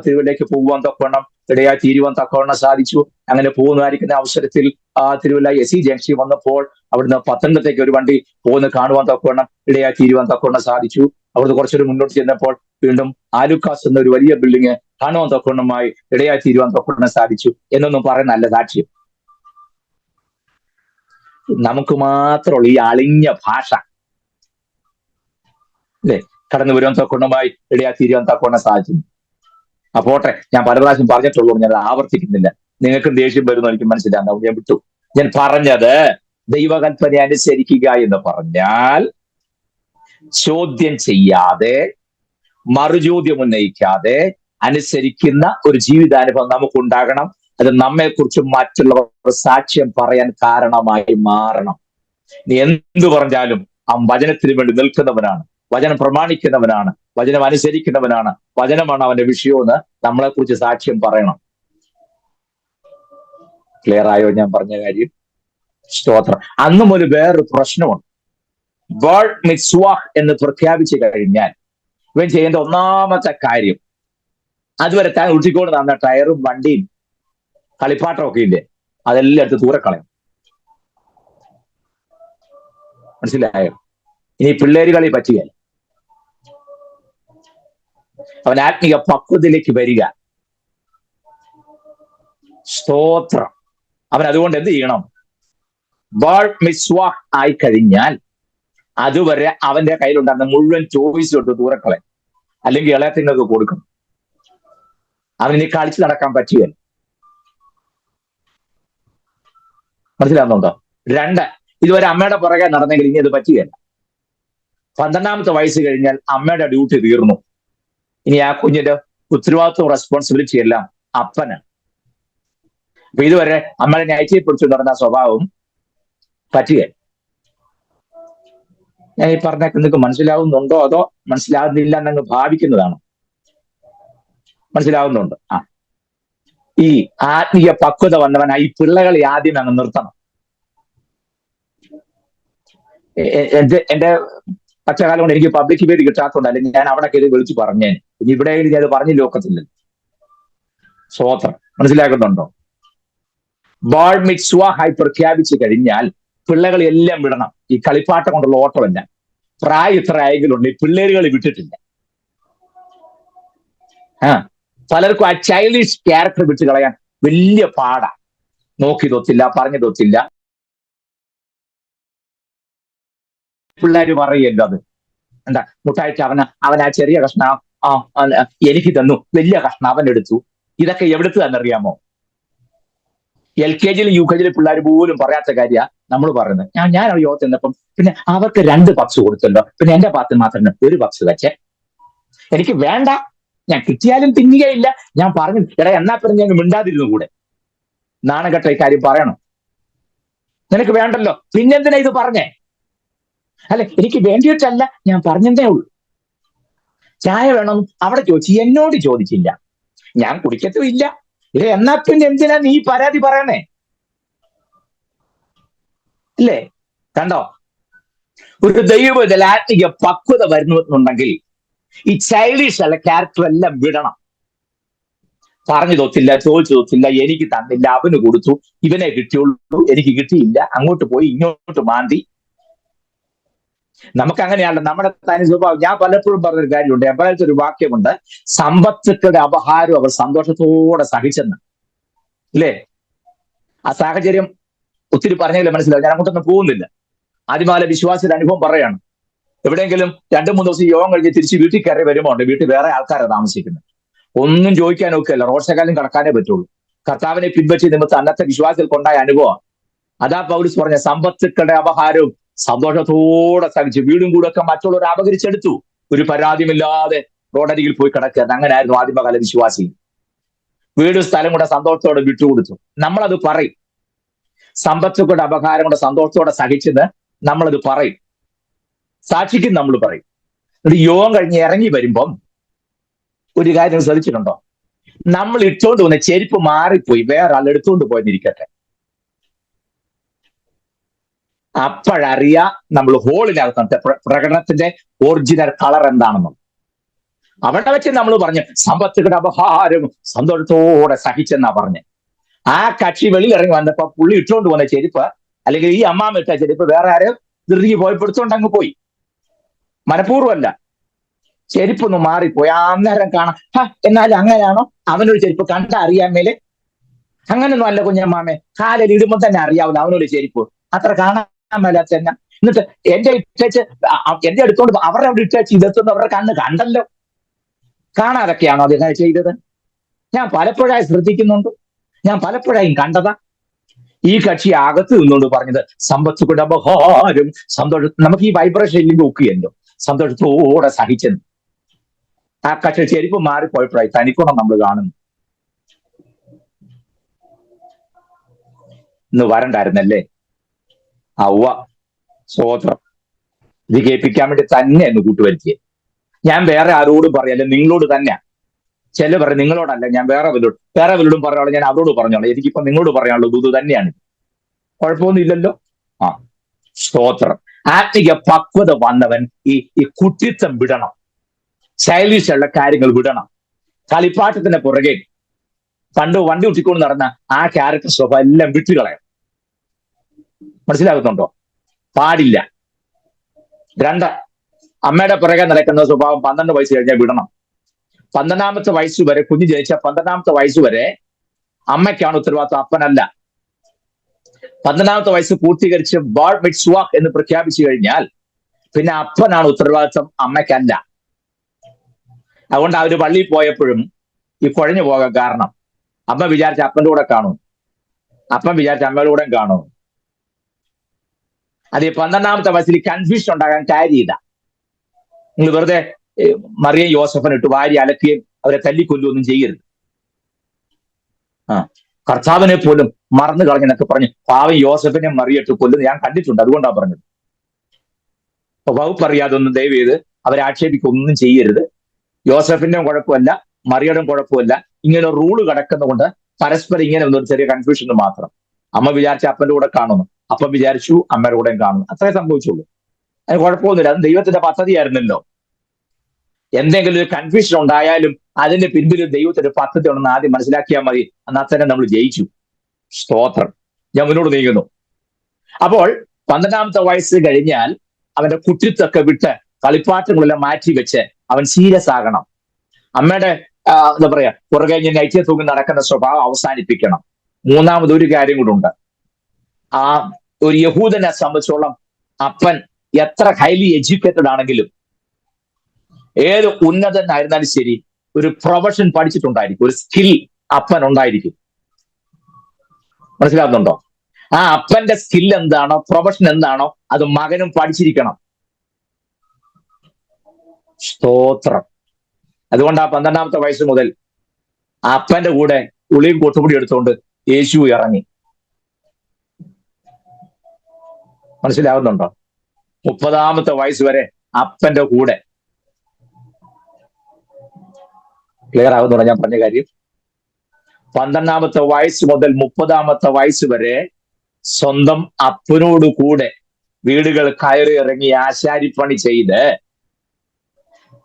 തിരുവല്ലയ്ക്ക് പോകുവാൻ തക്കവണ്ണം ഇടയായി തീരുവാൻ തക്കവണ്ണം സാധിച്ചു. അങ്ങനെ പോകുന്നതായിരിക്കുന്ന അവസരത്തിൽ തിരുവല്ല SE ജംഗ്ഷൻ വന്നപ്പോൾ അവിടുന്ന് പത്തനംതിട്ടയ്ക്ക് ഒരു വണ്ടി പോകുന്ന കാണുവാൻ തക്കവണ്ണം ഇടയായി തീരുവാൻ തക്കവണ്ണം സാധിച്ചു. അവിടുന്ന് കുറച്ചൊരു മുന്നോട്ട് ചെന്നപ്പോൾ വീണ്ടും ആലുക്കാസ് എന്ന ഒരു വലിയ ബിൽഡിങ് കാണുവാൻ തക്കവണ്ണമായി ഇടയായി തീരുവാൻ തക്കവണ്ണം സാധിച്ചു എന്നൊന്നും പറയുന്ന നല്ല സാക്ഷ്യം. നമുക്ക് മാത്രമുള്ള ഈ അളിഞ്ഞ ഭാഷ അല്ലേ, കടന്നു വരുവാൻ തക്കവണ്ണമായി ഇടയായി തീരുവാൻ തക്കവണ്ണം സാധിച്ചു. അപ്പോട്ടെ, ഞാൻ പല പ്രാവശ്യം പറഞ്ഞിട്ടുള്ളൂ, ഞാൻ ആവർത്തിക്കുന്നില്ല. നിങ്ങൾക്കും ദേഷ്യം വരുന്നു എനിക്ക് മനസ്സിലാകും, ഞാൻ വിട്ടു. ഞാൻ പറഞ്ഞത് ദൈവകൽപ്പന അനുസരിക്കുക എന്ന് പറഞ്ഞാൽ ചോദ്യം ചെയ്യാതെ, മറുചോദ്യം ഉന്നയിക്കാതെ അനുസരിക്കുന്ന ഒരു ജീവിതാനുഭവം നമുക്കുണ്ടാകണം. അത് നമ്മെക്കുറിച്ച് മറ്റുള്ളവർ സാക്ഷ്യം പറയാൻ കാരണമായി മാറണം. നീ എന്തു പറഞ്ഞാലും ആ വചനത്തിന് വേണ്ടി നിൽക്കുന്നവനാണ്, വചനം പ്രമാണിക്കുന്നവനാണ്, വചനം അനുസരിക്കുന്നവനാണ്, വചനമാണ് അവന്റെ വിഷയമെന്ന് നമ്മളെക്കുറിച്ച് സാക്ഷ്യം പറയണം. ക്ലിയർ ആയോ ഞാൻ പറഞ്ഞ കാര്യം? സ്തോത്രം. അന്നും ഒരു വേറൊരു പ്രശ്നമുണ്ട്. ബർ മിറ്റ്സ്വാഹ് എന്ന് പ്രഖ്യാപിച്ചു കഴിഞ്ഞാൽ ഇവൻ ചെയ്യേണ്ട ഒന്നാമത്തെ കാര്യം, അതുവരെ താൻ ഉരുട്ടിക്കൊണ്ട് നടന്ന ടയറും വണ്ടിയും കളിപ്പാട്ടം ഒക്കെ ഇല്ലേ, അതെല്ലാം എടുത്ത് ദൂരെ മനസ്സിലായോ? ഇനി പിള്ളേര് കളി പറ്റുകയല്ല. അവൻ ആത്മീയ പക്വതയിലേക്ക് വരിക. സ്തോത്രം. അവൻ അതുകൊണ്ട് എന്ത് ചെയ്യണം? ബർ മിറ്റ്സ്വാഹ് ആയി കഴിഞ്ഞാൽ അതുവരെ അവന്റെ കയ്യിലുണ്ടാകുന്ന മുഴുവൻ ചോയ്സ് തൊട്ട് ദൂരക്കളെ, അല്ലെങ്കിൽ ഇളയത്തിനൊക്കെ കൊടുക്കണം. അവനിനി കളിച്ച് നടക്കാൻ പറ്റുകയല്ല. മനസ്സിലാകുന്നുണ്ടോ? 2, ഇതുവരെ അമ്മയുടെ പുറകെ നടന്നെങ്കിൽ ഇനി അത് പറ്റുകയല്ല. 12ാമത്തെ വയസ്സ് കഴിഞ്ഞാൽ അമ്മയുടെ ഡ്യൂട്ടി തീർന്നു. ഇനി ആ കുഞ്ഞിന്റെ ഉത്തരവാദിത്വം റെസ്പോൺസിബിലിറ്റി എല്ലാം അപ്പനാണ്. അപ്പൊ ഇതുവരെ അമ്മയുടെ നൈറ്റിയെ പിടിച്ചു നടന്ന സ്വഭാവം പറ്റുക. ഞാൻ ഈ പറഞ്ഞ നിങ്ങൾക്ക് മനസ്സിലാവുന്നുണ്ടോ അതോ മനസ്സിലാവുന്നില്ല എന്നങ്ങ് ഭാവിക്കുന്നതാണോ? മനസ്സിലാവുന്നുണ്ട്. ഈ ആത്മീയ പക്വത വന്നവൻ ഈ പിള്ളകളെ ആദ്യം അങ്ങ് നിർത്തണം. എന്റെ പച്ചകാലം കൊണ്ട് എനിക്ക് പബ്ലിക് പേര് കിട്ടാത്തതുകൊണ്ട് അല്ലെങ്കിൽ ഞാൻ അവിടെ കയറി വിളിച്ചു പറഞ്ഞേൻ. ഇനി ഇവിടെ ഞാൻ പറഞ്ഞില്ല ഒക്കത്തില്ല. സ്വോത്രം മനസ്സിലാക്കുന്നുണ്ടോ? ബാൾ മിറ്റ്സ്വാഹായി പ്രഖ്യാപിച്ചു കഴിഞ്ഞാൽ പിള്ളകളെല്ലാം വിടണം. ഈ കളിപ്പാട്ടം കൊണ്ടുള്ള ഓട്ടമല്ല. പ്രായം ഇത്ര ആയെങ്കിലുണ്ട് ഈ പിള്ളേരുകൾ വിട്ടിട്ടില്ല. പലർക്കും ആ ചൈൽഡിഷ് ക്യാരക്ടർ വിട്ട് കളയാൻ വലിയ പാടാ. നോക്കിതൊത്തില്ല, പറഞ്ഞതൊത്തില്ല. പിള്ളേര് പറയല്ലോ അത് എന്താ മുട്ടായിട്ട് അവൻ ആ ചെറിയ കഷ്ണം എനിക്ക് തന്നു, വലിയ കഷ്ണം അവൻ എടുത്തു. ഇതൊക്കെ എവിടുത്തെ തന്നറിയാമോ? LKG UKG പിള്ളേർ പോലും പറയാത്ത കാര്യ നമ്മൾ പറയുന്നത്. ഞാൻ യോഗ ചെന്നപ്പം പിന്നെ അവർക്ക് 2 പക്സ് കൊടുത്തല്ലോ, പിന്നെ എന്റെ പാത്തിൽ മാത്രം 1 പക്സ് വെച്ചേ. എനിക്ക് വേണ്ട, ഞാൻ കിട്ടിയാലും തിന്നുകയില്ല. ഞാൻ പറഞ്ഞു എടാ എന്നാ പറഞ്ഞ് ഞങ്ങൾ മിണ്ടാതിരുന്നു കൂടെ. നാണകെട്ട ഈ കാര്യം പറയണം. നിനക്ക് വേണ്ടല്ലോ, പിന്നെന്തിനാ ഇത് പറഞ്ഞേ? അല്ലെ, എനിക്ക് വേണ്ടിയിട്ടല്ല, ഞാൻ പറഞ്ഞതേ ഉള്ളൂ. ചായ വേണം അവിടെ ചോദിച്ചു, എന്നോട് ചോദിച്ചില്ല. ഞാൻ കുടിക്കത്തുമില്ല. ഇത് എന്നാ പിന്നെ എന്തിനാ നീ പരാതി പറയണേ? അല്ലേ? കണ്ടോ, ഒരു ദൈവത്തിൽ ആത്മീയ പക്വത വരുന്നുണ്ടെങ്കിൽ ഈ ചൈൽഡിഷ് അല്ല ക്യാരക്ടർ എല്ലാം വിടണം. പറഞ്ഞു തൊത്തില്ല, ചോദിച്ചു തൊത്തില്ല, എനിക്ക് തന്നില്ല, അവന് കൊടുത്തു, ഇവനെ കിട്ടിയുള്ളൂ, എനിക്ക് കിട്ടിയില്ല, അങ്ങോട്ട് പോയി ഇങ്ങോട്ട് മാന്തി. നമുക്ക് അങ്ങനെയാണല്ലോ നമ്മുടെ തനി സ്വഭാവം. ഞാൻ പലപ്പോഴും പറഞ്ഞൊരു കാര്യമുണ്ട്, എപ്പോഴത്തെ ഒരു വാക്യമുണ്ട്, സമ്പത്തുക്കളുടെ അപഹാരം അവർ സന്തോഷത്തോടെ സഹിച്ചെന്ന്. ഇല്ലേ? ആ സാഹചര്യം ഒത്തിരി പറഞ്ഞെങ്കിലും മനസ്സിലാവും. ഞാൻ അങ്ങോട്ടൊന്നും പോകുന്നില്ല. ആദ്യകാല വിശ്വാസിയുടെ അനുഭവം പറയാണ്. എവിടെയെങ്കിലും 2-3 ദിവസം യോഗം കഴിഞ്ഞ് തിരിച്ച് വീട്ടിൽ കയറി വരുമ്പോൾ ഉണ്ട് വീട്ടിൽ വേറെ ആൾക്കാരാണ് താമസിക്കുന്നത്. ഒന്നും ചോദിക്കാനൊക്കെ അല്ല, റോഡ്സേക്കാലും കടക്കാനേ പറ്റുള്ളൂ. കർത്താവിനെ പിൻപറ്റി നിമിത്തം അന്നത്തെ വിശ്വാസത്തിൽക്കൊണ്ടായ അനുഭവം അതാ പൗലോസ് പറഞ്ഞ സമ്പത്തുക്കളുടെ അപഹാരവും സന്തോഷത്തോടെ സഹിച്ചു. വീടും കൂടൊക്കെ മറ്റുള്ളവർ അപകരിച്ചെടുത്തു, ഒരു പരാതിയുമില്ലാതെ റോഡരികിൽ പോയി കിടക്കുകയായിരുന്നു. അങ്ങനെ ആയിരുന്നു ആദിമകാല വിശ്വാസി. വീടും സ്ഥലം കൂടെ സന്തോഷത്തോടെ വിട്ടുകൊടുത്തു. നമ്മളത് പറയും, സമ്പത്തുക്കളുടെ അപഹാരം കൊണ്ട് സന്തോഷത്തോടെ സഹിച്ചെന്ന് നമ്മളത് പറയും, സാക്ഷിക്കും നമ്മൾ പറയും. ഒരു യോഗം കഴിഞ്ഞ് ഇറങ്ങി വരുമ്പം ഒരു കാര്യം ശ്രദ്ധിച്ചിട്ടുണ്ടോ? നമ്മൾ ഇട്ടുകൊണ്ട് വന്ന ചെരുപ്പ് മാറിപ്പോയി, വേറെ ആൾ എടുത്തുകൊണ്ട് പോയെന്നിരിക്കട്ടെ, അപ്പോഴറിയാം നമ്മൾ ഹോളിനകത്തെ പ്രകടനത്തിന്റെ ഒറിജിനൽ കളർ എന്താണെന്നും. അവിടെ വെച്ച് നമ്മൾ പറഞ്ഞു സമ്പത്തുകളുടെ അപഹാരം സന്തോഷത്തോടെ സഹിച്ചെന്നാ പറഞ്ഞ്. ആ കക്ഷി വെളിയിൽ ഇറങ്ങി വന്നപ്പോ പുള്ളി ഇട്ടുകൊണ്ട് വന്ന ചെരുപ്പ്, അല്ലെങ്കിൽ ഈ അമ്മാമ ഇട്ട ചെരുപ്പ് വേറെ ആരും തിരികെ പോയപ്പെടുത്തോണ്ട് അങ്ങ് പോയി. മനഃപൂർവ്വമല്ല, ചെരുപ്പൊന്ന് മാറിപ്പോയി. അന്നേരം കാണാം, എന്നാലും അങ്ങനെയാണോ? അവനൊരു ചെരുപ്പ് കണ്ട അറിയാൻ മേലെ? അങ്ങനൊന്നും അല്ല കുഞ്ഞമ്മാമേ, കാലിൽ ഇടുമ്പോൾ തന്നെ അറിയാവുന്ന അവനൊരു ചെരുപ്പ് അത്ര കാണാൻ മേലാത്ത തന്നെ. എന്നിട്ട് എന്റെ ഇട്ടേച്ച് എന്റെ അടുത്തോണ്ട് അവരുടെ അവിടെ ഇട്ടേച്ച് ഇതെത്തുന്ന അവരുടെ കണ്ണ് കണ്ടല്ലോ. കാണാതൊക്കെയാണോ അദ്ദേഹം ചെയ്തത്? ഞാൻ പലപ്പോഴായി ശ്രദ്ധിക്കുന്നുണ്ട്, ഞാൻ പലപ്പോഴായും കണ്ടതാ. ഈ കക്ഷി അകത്ത് നിന്നുകൊണ്ട് പറഞ്ഞത് സമ്പത്തുകളുടെ അപഹാരം സന്തോഷം. നമുക്ക് ഈ വൈബ്രേഷൻ ഇല്ലെങ്കിൽ ഒക്കുകയല്ലോ, സന്തോഷത്തോടെ സഹിച്ചെന്ന്. ആ കക്ഷി ചെരുപ്പ് മാറിപ്പോയപ്പോഴായി തനിക്കുണം നമ്മൾ കാണുന്നു. ഇന്ന് വരണ്ടായിരുന്നല്ലേ? അവ സ്വോത്രം. ഇത് കേൾപ്പിക്കാൻ വേണ്ടി തന്നെ എന്ന് കൂട്ടുവരുത്തിയെ. ഞാൻ വേറെ ആരോടും പറയല്ല, നിങ്ങളോട് തന്നെ. ചില പറയും നിങ്ങളോടല്ല, ഞാൻ വേറെ വല്ലതും പറഞ്ഞോളാം, ഞാൻ അവരോട് പറഞ്ഞോളാം. എനിക്കിപ്പോ നിങ്ങളോട് പറയാനുള്ളത് ഇത് തന്നെയാണ്. കുഴപ്പമൊന്നും ഇല്ലല്ലോ. സ്തോത്രം. ആത്മിക പക്വത വന്നവൻ ഈ കുട്ടിത്തം വിടണം, ചൈൽഡിഷ് ഉള്ള കാര്യങ്ങൾ വിടണം. കളിപ്പാട്ടത്തിന്റെ പുറകെ പണ്ട് വണ്ടി ഉറ്റിക്കൊണ്ട് നടന്ന ആ ക്യാരക്ടർ സ്വഭാവം എല്ലാം വിട്ടുകളയാം. മനസ്സിലാകുന്നുണ്ടോ? പാടില്ല. 2, അമ്മയുടെ പുറകെ നടക്കുന്ന സ്വഭാവം 12 വയസ്സ് കഴിഞ്ഞാൽ വിടണം. 12ാമത്തെ വയസ്സ് വരെ, കുഞ്ഞ് ജനിച്ച 12ാമത്തെ വയസ്സ് വരെ അമ്മയ്ക്കാണ് ഉത്തരവാദിത്വം, അപ്പനല്ല. 12ാമത്തെ വയസ്സ് പൂർത്തീകരിച്ച് ബാൾ മിറ്റ്സ്വാഹ് എന്ന് പ്രഖ്യാപിച്ചു കഴിഞ്ഞാൽ പിന്നെ അപ്പനാണ് ഉത്തരവാദിത്വം, അമ്മയ്ക്കല്ല. അതുകൊണ്ട് അവര് പള്ളിയിൽ പോയപ്പോഴും ഈ കുഴഞ്ഞു പോകാൻ കാരണം അമ്മ വിചാരിച്ച അപ്പൻ്റെ കൂടെ കാണും, അപ്പൻ വിചാരിച്ച അമ്മയുടെ കൂടെ കാണും. അത് ഈ 12ാമത്തെ വയസ്സിൽ കൺഫ്യൂഷൻ ഉണ്ടാകാൻ കാര്യമില്ല. നിങ്ങൾ വെറുതെ മറിയം യോസഫിനെ ഇട്ട് വാരി അലക്കുകയും അവരെ തല്ലിക്കൊല്ലുകയൊന്നും ചെയ്യരുത്. കർത്താവിനെ പോലും മറന്നു കളഞ്ഞെന്നൊക്കെ പറഞ്ഞ് പാവം യോസഫിനെ മറിയിട്ട് കൊല്ലുന്നത് ഞാൻ കണ്ടിട്ടുണ്ട്. അതുകൊണ്ടാണ് പറഞ്ഞത്. വകുപ്പ് അറിയാതൊന്നും ദയവ് ചെയ്ത് അവരെ ആക്ഷേപിക്കൊന്നും ചെയ്യരുത്. യോസഫിന്റെ കുഴപ്പമല്ല, മറിയയുടെ കുഴപ്പമല്ല. ഇങ്ങനെ റൂള് കിടക്കുന്നതുകൊണ്ട് പരസ്പരം ഇങ്ങനെ ഒരു ചെറിയ കൺഫ്യൂഷൻ മാത്രം. അമ്മ വിചാരിച്ച അപ്പന്റെ കൂടെ കാണുന്നു, അപ്പം വിചാരിച്ചു അമ്മയുടെ കൂടെയും കാണുന്നു. അത്രേ സംഭവിച്ചുള്ളൂ. അതിന് കുഴപ്പമൊന്നുമില്ല. അത് ദൈവത്തിന്റെ പദ്ധതിയായിരുന്നല്ലോ. എന്തെങ്കിലും ഒരു കൺഫ്യൂഷൻ ഉണ്ടായാലും അതിന്റെ പിൻപിൽ ദൈവത്തിന്റെ പദ്ധതി ഉണ്ടെന്ന് ആദ്യം മനസ്സിലാക്കിയാൽ മതി. എന്നാൽ തന്നെ നമ്മൾ ജയിച്ചു. സ്തോത്രം. ഞാൻ മുന്നോട്ട് നീങ്ങുന്നു. അപ്പോൾ 12ാമത്തെ വയസ്സ് കഴിഞ്ഞാൽ അവന്റെ കുട്ടിത്തൊക്കെ വിട്ട് കളിപ്പാട്ടങ്ങളെല്ലാം മാറ്റി വെച്ച് അവൻ സീരിയസ് ആകണം. അമ്മയുടെ എന്താ പറയാ പുറകെ നൈറ്റിയെ തൂങ്ങി നടക്കുന്ന സ്വഭാവം അവസാനിപ്പിക്കണം. മൂന്നാമതൊരു കാര്യം കൂടുണ്ട്. ആ ഒരു യഹൂദനെ സംബന്ധിച്ചോളം അപ്പൻ എത്ര ഹൈലി എഡ്യൂക്കേറ്റഡ് ആണെങ്കിലും, ഏത് ഉന്നതനായിരുന്നാലും ശരി, ഒരു പ്രൊഫഷൻ പഠിച്ചിട്ടുണ്ടായിരിക്കും, ഒരു സ്കിൽ അപ്പൻ ഉണ്ടായിരിക്കും. മനസ്സിലാവുന്നുണ്ടോ? ആ അപ്പന്റെ സ്കിൽ എന്താണോ, പ്രൊഫഷൻ എന്താണോ, അത് മകനും പഠിച്ചിരിക്കണം. സ്തോത്രം. അതുകൊണ്ട് ആ 12ാമത്തെ വയസ്സ് മുതൽ അപ്പന്റെ കൂടെ ഉളിയും കൊട്ടുപൊടി എടുത്തുകൊണ്ട് യേശു ഇറങ്ങി. മനസ്സിലാവുന്നുണ്ടോ? 30ാമത്തെ വയസ്സ് വരെ അപ്പന്റെ കൂടെ. ക്ലിയർ ആവുന്നുണ്ടോ ഞാൻ പറഞ്ഞ കാര്യം? 12ാമത്തെ വയസ്സ് മുതൽ 30ാമത്തെ വയസ്സ് വരെ സ്വന്തം അപ്പനോട് കൂടെ വീടുകൾ കയറി ഇറങ്ങി ആശാരിപ്പണി ചെയ്ത്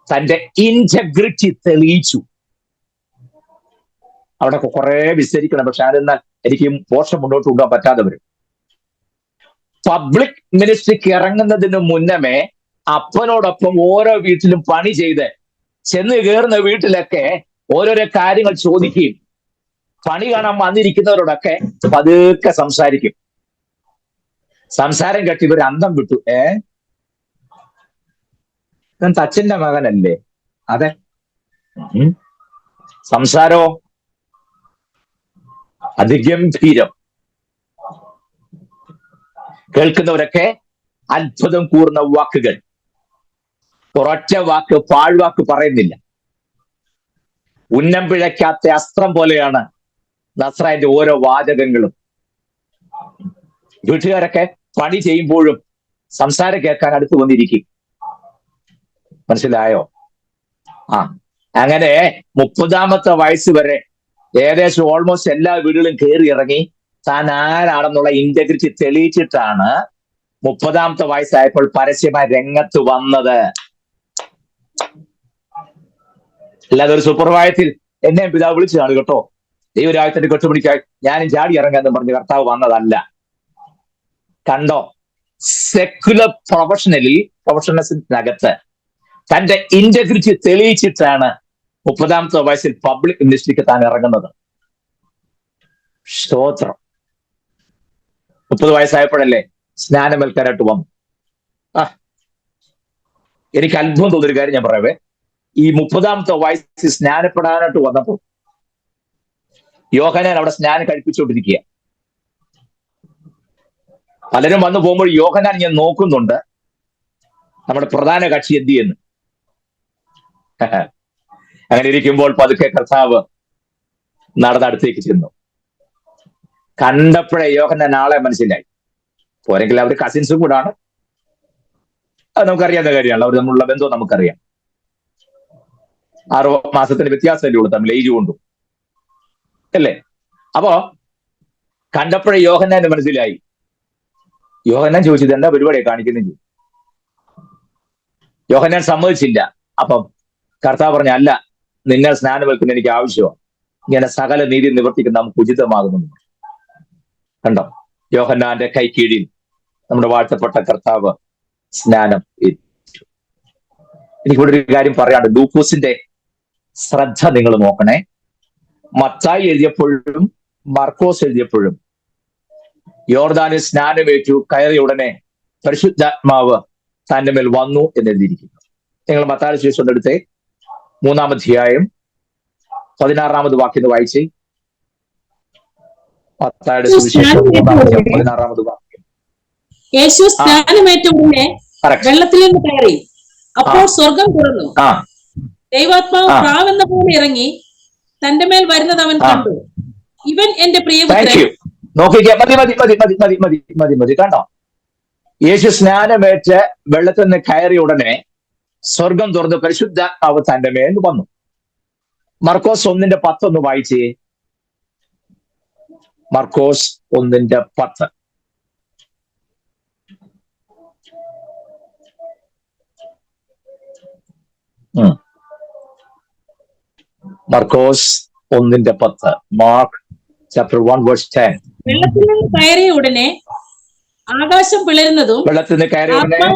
തന്റെ ഇന്റഗ്രിറ്റി തെളിയിച്ചു. അവിടെ കുറെ വിസ്തരിക്കണം, പക്ഷെ അതെന്നാൽ എനിക്ക് പോർഷൻ മുന്നോട്ട് കൊണ്ടുപോകാൻ പറ്റാതെ വരും. പബ്ലിക് മിനിസ്ട്രിക്ക് ഇറങ്ങുന്നതിന് മുന്നമേ അപ്പനോടൊപ്പം ഓരോ വീട്ടിലും പണി ചെയ്ത് ചെന്ന് കയറുന്ന വീട്ടിലൊക്കെ ഓരോരോ കാര്യങ്ങൾ ചോദിക്കുകയും പണി കാണാൻ വന്നിരിക്കുന്നവരോടൊക്കെ പതുക്കെ സംസാരിക്കും. സംസാരം കേട്ട് ഇവർ അന്തം വിട്ടു. അച്ഛന്റെ മകനല്ലേ? അതെ. സംസാരോ അതിഗംഭീരം. കേൾക്കുന്നവരൊക്കെ അത്ഭുതം കൂർന്ന വാക്കുകൾ. ഒരൊറ്റ വാക്ക് പാഴ്വാക്ക് പറയുന്നില്ല. ഉന്നം പിഴയ്ക്കാത്ത അസ്ത്രം പോലെയാണ് നസ്രായന്റെ ഓരോ വാചകങ്ങളും. വീട്ടുകാരൊക്കെ പണി ചെയ്യുമ്പോഴും സംസാരം കേൾക്കാൻ അടുത്ത് വന്നിരിക്കും. മനസ്സിലായോ? അങ്ങനെ 30ാമത്തെ വയസ്സ് വരെ ഏകദേശം ഓൾമോസ്റ്റ് എല്ലാ വീടുകളും കയറി ഇറങ്ങി താൻ ആരാണെന്നുള്ള ഇന്റഗ്രിറ്റി തെളിയിച്ചിട്ടാണ് 30ാമത്തെ വയസ്സായപ്പോൾ പരസ്യമായി രംഗത്ത് വന്നത്. അല്ലാതെ ഒരു സുപ്രഭാതത്തിൽ എന്നെ പിതാവ് വിളിച്ചതാണ് കേട്ടോ, ദൈവരാജ്യത്തിന്റെ കെട്ടുപിടിക്കായി ഞാനും ചാടി ഇറങ്ങാന്ന് പറഞ്ഞ് കർത്താവ് വന്നതല്ല. കണ്ടോ? സെക്യുലർ പ്രൊഫഷണൽസിനകത്ത് തന്റെ ഇന്റഗ്രിറ്റി തെളിയിച്ചിട്ടാണ് 30ാമത്തെ വയസ്സിൽ പബ്ലിക് മിനിസ്ട്രിക്ക് താൻ ഇറങ്ങുന്നത്. സ്തോത്രം. 30 വയസ്സായപ്പോഴല്ലേ സ്നാനമേൽക്കാനായിട്ട് വന്നു. എനിക്ക് അത്ഭുതം തോന്നിയൊരു കാര്യം ഞാൻ പറയവേ. ഈ 30ാമത്തെ വയസ്സിൽ സ്നാനപ്പെടാനായിട്ട് വന്നപ്പോൾ യോഹന്നാൻ അവിടെ സ്നാനം കഴിപ്പിച്ചുകൊണ്ടിരിക്കുക. പലരും വന്നു പോകുമ്പോൾ യോഹന്നാൻ ഞാൻ നോക്കുന്നുണ്ട്, നമ്മുടെ പ്രധാന കക്ഷി എന്ത് ചെയ്യുന്നു. അങ്ങനെ ഇരിക്കുമ്പോൾ പതുക്കെ കർത്താവ് നടന്നടുത്തേക്ക് ചെന്നു. കണ്ടപ്പോഴേ യോഹന്നാൻ ആളെ മനസ്സിലായി. പോരെങ്കിൽ അവർ കസിൻസും കൂടാണ്. അത് നമുക്കറിയാവുന്ന കാര്യമാണ്. അവർ തമ്മിലുള്ള ബന്ധവും നമുക്കറിയാം. 6 മാസത്തിന് വ്യത്യാസമല്ലേ ഉള്ളൂ തമ്മിൽ, ഏജ് കൊണ്ടും അല്ലേ? അപ്പോ കണ്ടപ്പോഴേ യോഹന്നാന് മനസ്സിലായി. യോഹന്നാൻ ചോദിച്ചത് എന്താ പരിപാടിയെ കാണിക്കുന്നത്? യോഹന്നാൻ സമ്മതിച്ചില്ല. അപ്പം കർത്താവ് പറഞ്ഞ, അല്ല, നിന്നെ സ്നാനം വെക്കുന്ന എനിക്ക് ആവശ്യമാണ്. ഇങ്ങനെ സകല നീതി നിവർത്തിക്കുന്ന നമുക്ക് ഉചിതമാകുന്നു. കണ്ടോ? യോഹന്നാന്റെ കൈ കീഴിൽ നമ്മുടെ വാഴ്ത്തപ്പെട്ട കർത്താവ് സ്നാനം ഏറ്റു. എനിക്കിവിടെ ഒരു കാര്യം പറയാണ്ട്. ലൂക്കോസിന്റെ ശ്രദ്ധ നിങ്ങൾ നോക്കണേ. മത്തായി എഴുതിയപ്പോഴും മർക്കോസ് എഴുതിയപ്പോഴും യോർദാനിൽ സ്നാനമേറ്റു കയറിയ ഉടനെ പരിശുദ്ധാത്മാവ് തന്റെ മേൽ വന്നു എന്ന് എഴുതിയിരിക്കുന്നു. നിങ്ങൾ മത്തായിയുടെ സുവിശേഷം എടുത്തേ, 3-ാം അധ്യായം 16-ാമത് വാക്യം വായിച്ചേ. മത്തായിയുടെ സുവിശേഷം 3-ാം അധ്യായം 16-ാമത് വാക്യം. യേശു സ്നാനമേറ്റ ഉടനെ വെള്ളത്തിൽ നിന്ന് കയറി അപ്പോൾ സ്വർഗം തുറന്നു. ദൈവാത്മാവ് പ്രാവെന്ന പോലെ ഇറങ്ങി തന്റെ മേൽ വരുന്നത് അവൻ കണ്ടു. ഇവൻ എന്റെ പ്രിയപുത്രൻ. നോക്കിക്കേ, മതി മതി മതി മതി മതി മതി മതി മതി. കണ്ടോ, യേശു സ്നാനമേറ്റ് വെള്ളത്തിൽ നിന്ന് കയറിയ ഉടനെ സ്വർഗം തുറന്ന് പരിശുദ്ധാത്മാവ് തന്റെ മേൽ വന്നു. മർക്കോസ് 1:10 വായിച്ചേ. മർക്കോസ് 1:10. മർക്കോസ് 1:10. Mark chapter 1:10. വെള്ളത്തിൽ നിന്ന് കയറിയ ഉടനെ ആകാശം പിളരുന്നതും വെള്ളത്തിൽ നിന്ന് കയറിയ ഉടനെ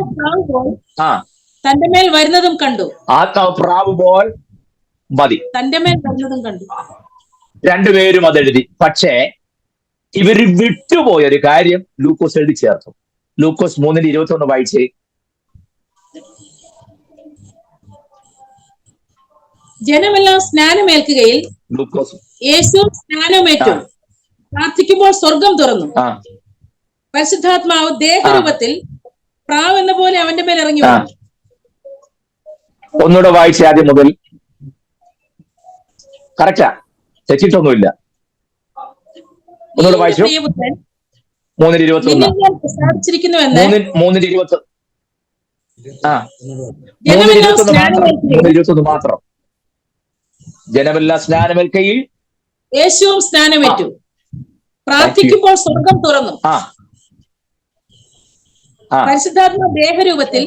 തന്റെ മേൽ വരുന്നതും കണ്ടു. ആത്മാവ് പ്രാവ് പോൽ മതി, തന്റെ മേൽ വരുന്നതും കണ്ടു. രണ്ടുപേരും അതെഴുതി. പക്ഷേ ഇവര് വിട്ടുപോയ ഒരു കാര്യം ലൂക്കോസ് എഴുതി ചേർത്തു. ലൂക്കോസ് 3:21 വായിച്ചേ. ജനമെല്ലാം സ്നാനമേൽക്കുകയിൽ യേശു സ്നാനമേറ്റു. പ്രാർത്ഥിക്കുമ്പോൾ സ്വർഗം തുറന്നു. പരിശുദ്ധാത്മാവ് ദേഹരൂപത്തിൽ പ്രാവ് എന്ന പോലെ അവന്റെ മേൽ ഇറങ്ങി വന്നു. ഒന്നുകൂടെ വായിച്ചേ ആദ്യം മുതൽ. കറക്റ്റാ, തെറ്റിട്ടൊന്നുമില്ല. ഒന്നുകൂടെ വായിച്ചു. 3:21. 3:21 മാത്രം. ജനമെല്ലാം സ്നാനമേൽക്കയിൽ യേശുവും സ്നാനമേറ്റു. പ്രാർത്ഥിക്കുമ്പോൾ സ്വർഗം തുറന്നു. പരിശുദ്ധാത്മാ ദേഹരൂപത്തിൽ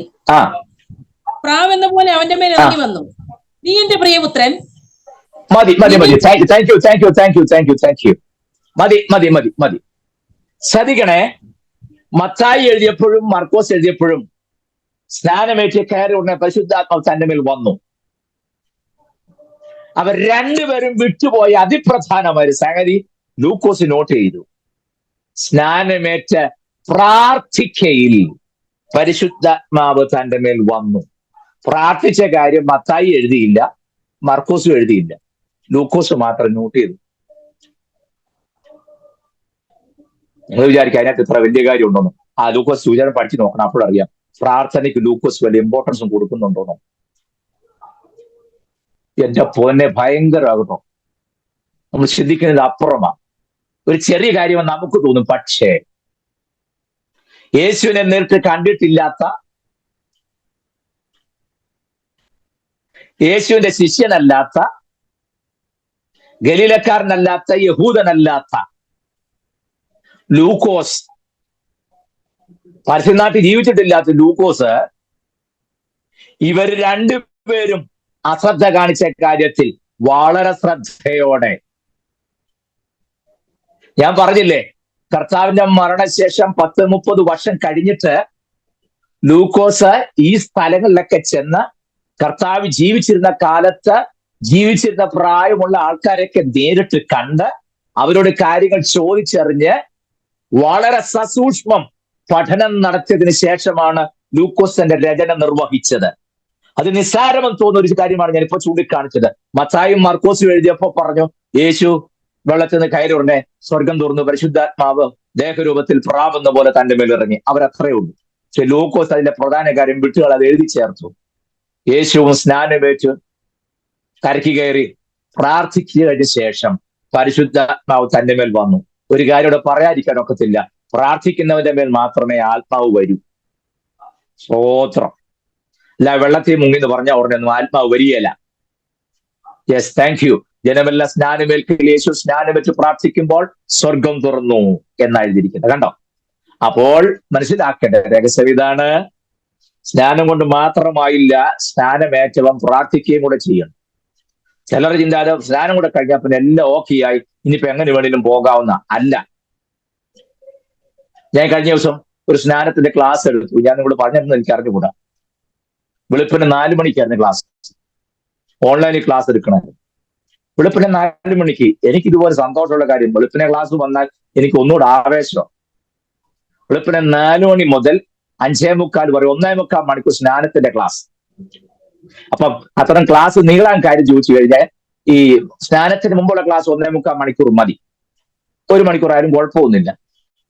പ്രാവെന്ന പോലെ അവന്റെ മേൽ ഇറങ്ങി വന്നു. നീ എന്റെ പ്രിയപുത്രൻ. മതി മതി മതി. Thank you thank you thank you thank you thank you. മതി മതി മതി മതി. ശ്രദ്ധിക്കണേ, മത്തായി എഴുതിയപ്പോഴും മർക്കോസ് എഴുതിയപ്പോഴും സ്നാനമേറ്റ് കയറി ഉടനെ പരിശുദ്ധാത്മാവ് തന്റെ മേൽ വന്നു. അവർ രണ്ടുപേരും വിട്ടുപോയ അതിപ്രധാനമായ സംഗതി ലൂക്കോസ് നോട്ട് ചെയ്തു. സ്നാനമേറ്റ് പ്രാർത്ഥിക്കയിൽ പരിശുദ്ധാത്മാവ് തന്റെ മേൽ വന്നു. പ്രാർത്ഥിച്ച കാര്യം മത്തായി എഴുതിയില്ല, മർക്കോസും എഴുതിയില്ല, ലൂക്കോസ് മാത്രം നോട്ട് ചെയ്തു. നിങ്ങൾ വിചാരിക്കുക അതിനകത്ത് ഇത്ര വലിയ കാര്യം ഉണ്ടോന്ന്. ലൂക്കോസ് സൂചന പഠിച്ചു നോക്കണം, അപ്പോഴറിയാം പ്രാർത്ഥനയ്ക്ക് ലൂക്കോസ് വലിയ ഇമ്പോർട്ടൻസും കൊടുക്കുന്നുണ്ടോന്നോ. എന്റെ പൊന്നെ ഭയങ്കരമാകട്ടോ, നമ്മൾ ചിന്തിക്കുന്നത് അപ്പുറമാണ്. ഒരു ചെറിയ കാര്യം നമുക്ക് തോന്നും, പക്ഷേ യേശുവിനെ നേരിട്ട് കണ്ടിട്ടില്ലാത്ത, യേശുവിന്റെ ശിഷ്യനല്ലാത്ത, ഗലീലക്കാരനല്ലാത്ത, യഹൂദനല്ലാത്ത ലൂക്കോസ്, പരസ്യനാട്ടിൽ ജീവിച്ചിട്ടില്ലാത്ത ലൂക്കോസ്, ഇവർ രണ്ടുപേരും അശ്രദ്ധ കാണിച്ച കാര്യത്തിൽ വളരെ ശ്രദ്ധയോടെ, ഞാൻ പറഞ്ഞില്ലേ കർത്താവിന്റെ മരണശേഷം 10-30 വർഷം കഴിഞ്ഞിട്ട് ലൂക്കോസ് ഈ സ്ഥലങ്ങളിലൊക്കെ ചെന്ന് കർത്താവ് ജീവിച്ചിരുന്ന കാലത്ത് ജീവിച്ചിരുന്ന പ്രായമുള്ള ആൾക്കാരെയൊക്കെ നേരിട്ട് കണ്ട് അവരോട് കാര്യങ്ങൾ ചോദിച്ചറിഞ്ഞ് വളരെ സസൂക്ഷ്മം പഠനം നടത്തിയതിനു ശേഷമാണ് ലൂക്കോസ് തന്റെ രചന നിർവഹിച്ചത്. അത് നിസ്സാരമെന്ന് തോന്നുന്ന ഒരു കാര്യമാണ് ഞാനിപ്പോ ചൂണ്ടിക്കാണിച്ചത്. മത്തായും മർക്കോസും എഴുതിയപ്പോ പറഞ്ഞു യേശു വെള്ളത്തിൽ നിന്ന് കയറി ഉടനെ സ്വർഗം തുറന്നു, പരിശുദ്ധാത്മാവ് ദേഹരൂപത്തിൽ പ്രാവെന്ന പോലെ തന്റെ മേൽ ഇറങ്ങി. അവരത്രേ ഉള്ളൂ. പക്ഷെ ലൂക്കോസ് അതിന്റെ പ്രധാന കാര്യം വിട്ടുകൾ അത് എഴുതി ചേർത്തു. യേശുവും സ്നാനമേറ്റ് കരയ്ക്ക് കയറി പ്രാർത്ഥിച്ചതിന് ശേഷം പരിശുദ്ധാത്മാവ് തന്റെ മേൽ വന്നു. ഒരു കാര്യം ഇവിടെ പറയാതിരിക്കാൻ ഒക്കത്തില്ല, പ്രാർത്ഥിക്കുന്നവന്റെ മേൽ മാത്രമേ ആത്മാവ് വരൂ. സ്തോത്രം. അല്ല വെള്ളത്തിൽ മുങ്ങിന്ന് പറഞ്ഞ ഉടനെയൊന്നും ആത്മാവ് വരികയില്ല. Yes, thank you. ജനമെല്ലാം സ്നാനമേൽക്കയിൽ യേശു സ്നാനമേറ്റ് പ്രാർത്ഥിക്കുമ്പോൾ സ്വർഗം തുറന്നു എന്നാണ് എഴുതിയിരിക്കുന്നത്. കണ്ടോ? അപ്പോൾ മനസ്സിലാക്കേണ്ട രഹസ്യം ഇതാണ്, സ്നാനം കൊണ്ട് മാത്രമായില്ല, സ്നാനമേറ്റവൻ പ്രാർത്ഥിക്കുകയും കൂടെ ചെയ്യണം. ചിലർ ചിന്താതെ സ്നാനം കൂടെ കഴിഞ്ഞാൽ പിന്നെ എല്ലാം ഓക്കെയായി, ഇനിയിപ്പോ എങ്ങനെ വേണേലും പോകാവുന്ന അല്ല. ഞാൻ കഴിഞ്ഞ ദിവസം ഒരു സ്നാനത്തിന്റെ ക്ലാസ് എടുത്തു. ഞാൻ നിങ്ങളോട് പറഞ്ഞിരുന്നു, എനിക്ക് അറിഞ്ഞുകൂടാ. വെളുപ്പിന് 4 മണിക്കായിരുന്നു ക്ലാസ്, ഓൺലൈനിൽ ക്ലാസ് എടുക്കണമായിരുന്നു. വെളുപ്പിന് 4 മണിക്ക് എനിക്ക് ഇതുപോലെ സന്തോഷമുള്ള കാര്യം, വെളുപ്പിനെ ക്ലാസ് വന്നാൽ എനിക്ക് ഒന്നുകൂടെ ആവേശം. വെളുപ്പിന് 4 മണി മുതൽ 5:45 വരെ 1.25 മണിക്കൂർ സ്നാനത്തിന്റെ ക്ലാസ്. അപ്പം അത്തരം ക്ലാസ് നീളാൻ കാര്യം ചോദിച്ചു കഴിഞ്ഞാൽ ഈ സ്നാനത്തിന് മുമ്പുള്ള ക്ലാസ് 1.25 മണിക്കൂർ മതി, 1 മണിക്കൂർ ആയാലും കുഴപ്പമൊന്നുമില്ല.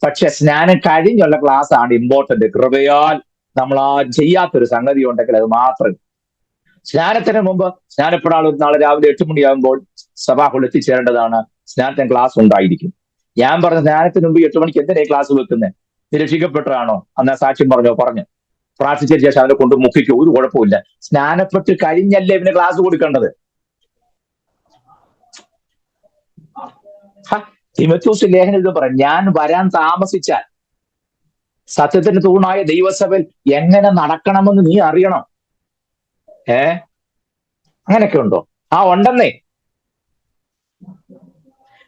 പക്ഷെ സ്നാനം കഴിഞ്ഞുള്ള ക്ലാസ് ആണ് ഇമ്പോർട്ടന്റ്. കൃപയാൽ നമ്മൾ ആ ചെയ്യാത്തൊരു സംഗതി ഉണ്ടെങ്കിൽ അത് മാത്രം. സ്നാനത്തിന് മുമ്പ് സ്നാനപ്പെടാൻ നാളെ രാവിലെ 8 മണിയാകുമ്പോൾ സഭാഹുൾ എത്തിച്ചേരേണ്ടതാണ്. സ്നാനത്തിന് ക്ലാസ് ഉണ്ടായിരിക്കും. ഞാൻ പറഞ്ഞ സ്നാനത്തിന് മുമ്പ് 8 മണിക്ക് എന്തിനാ ക്ലാസ് വെക്കുന്നത്? നീ രക്ഷിക്കപ്പെട്ടതാണോ? അന്നാ സാക്ഷ്യം പറഞ്ഞു പ്രാർത്ഥിച്ചതിന് ശേഷം അവനെ കൊണ്ട് മുക്കിക്കോ, ഒരു കുഴപ്പമില്ല. സ്നാനപ്പെട്ട് കഴിഞ്ഞല്ലേ ഇവന് ക്ലാസ് കൊടുക്കേണ്ടത്. തിമോഥെയോസ് ലേഖനം ഇത് പറയും, ഞാൻ വരാൻ താമസിച്ചാൽ സത്യത്തിന് തൂണായ ദൈവസഭയിൽ എങ്ങനെ നടക്കണമെന്ന് നീ അറിയണം. അങ്ങനെയൊക്കെ ഉണ്ടോ? ഉണ്ടെന്നേ.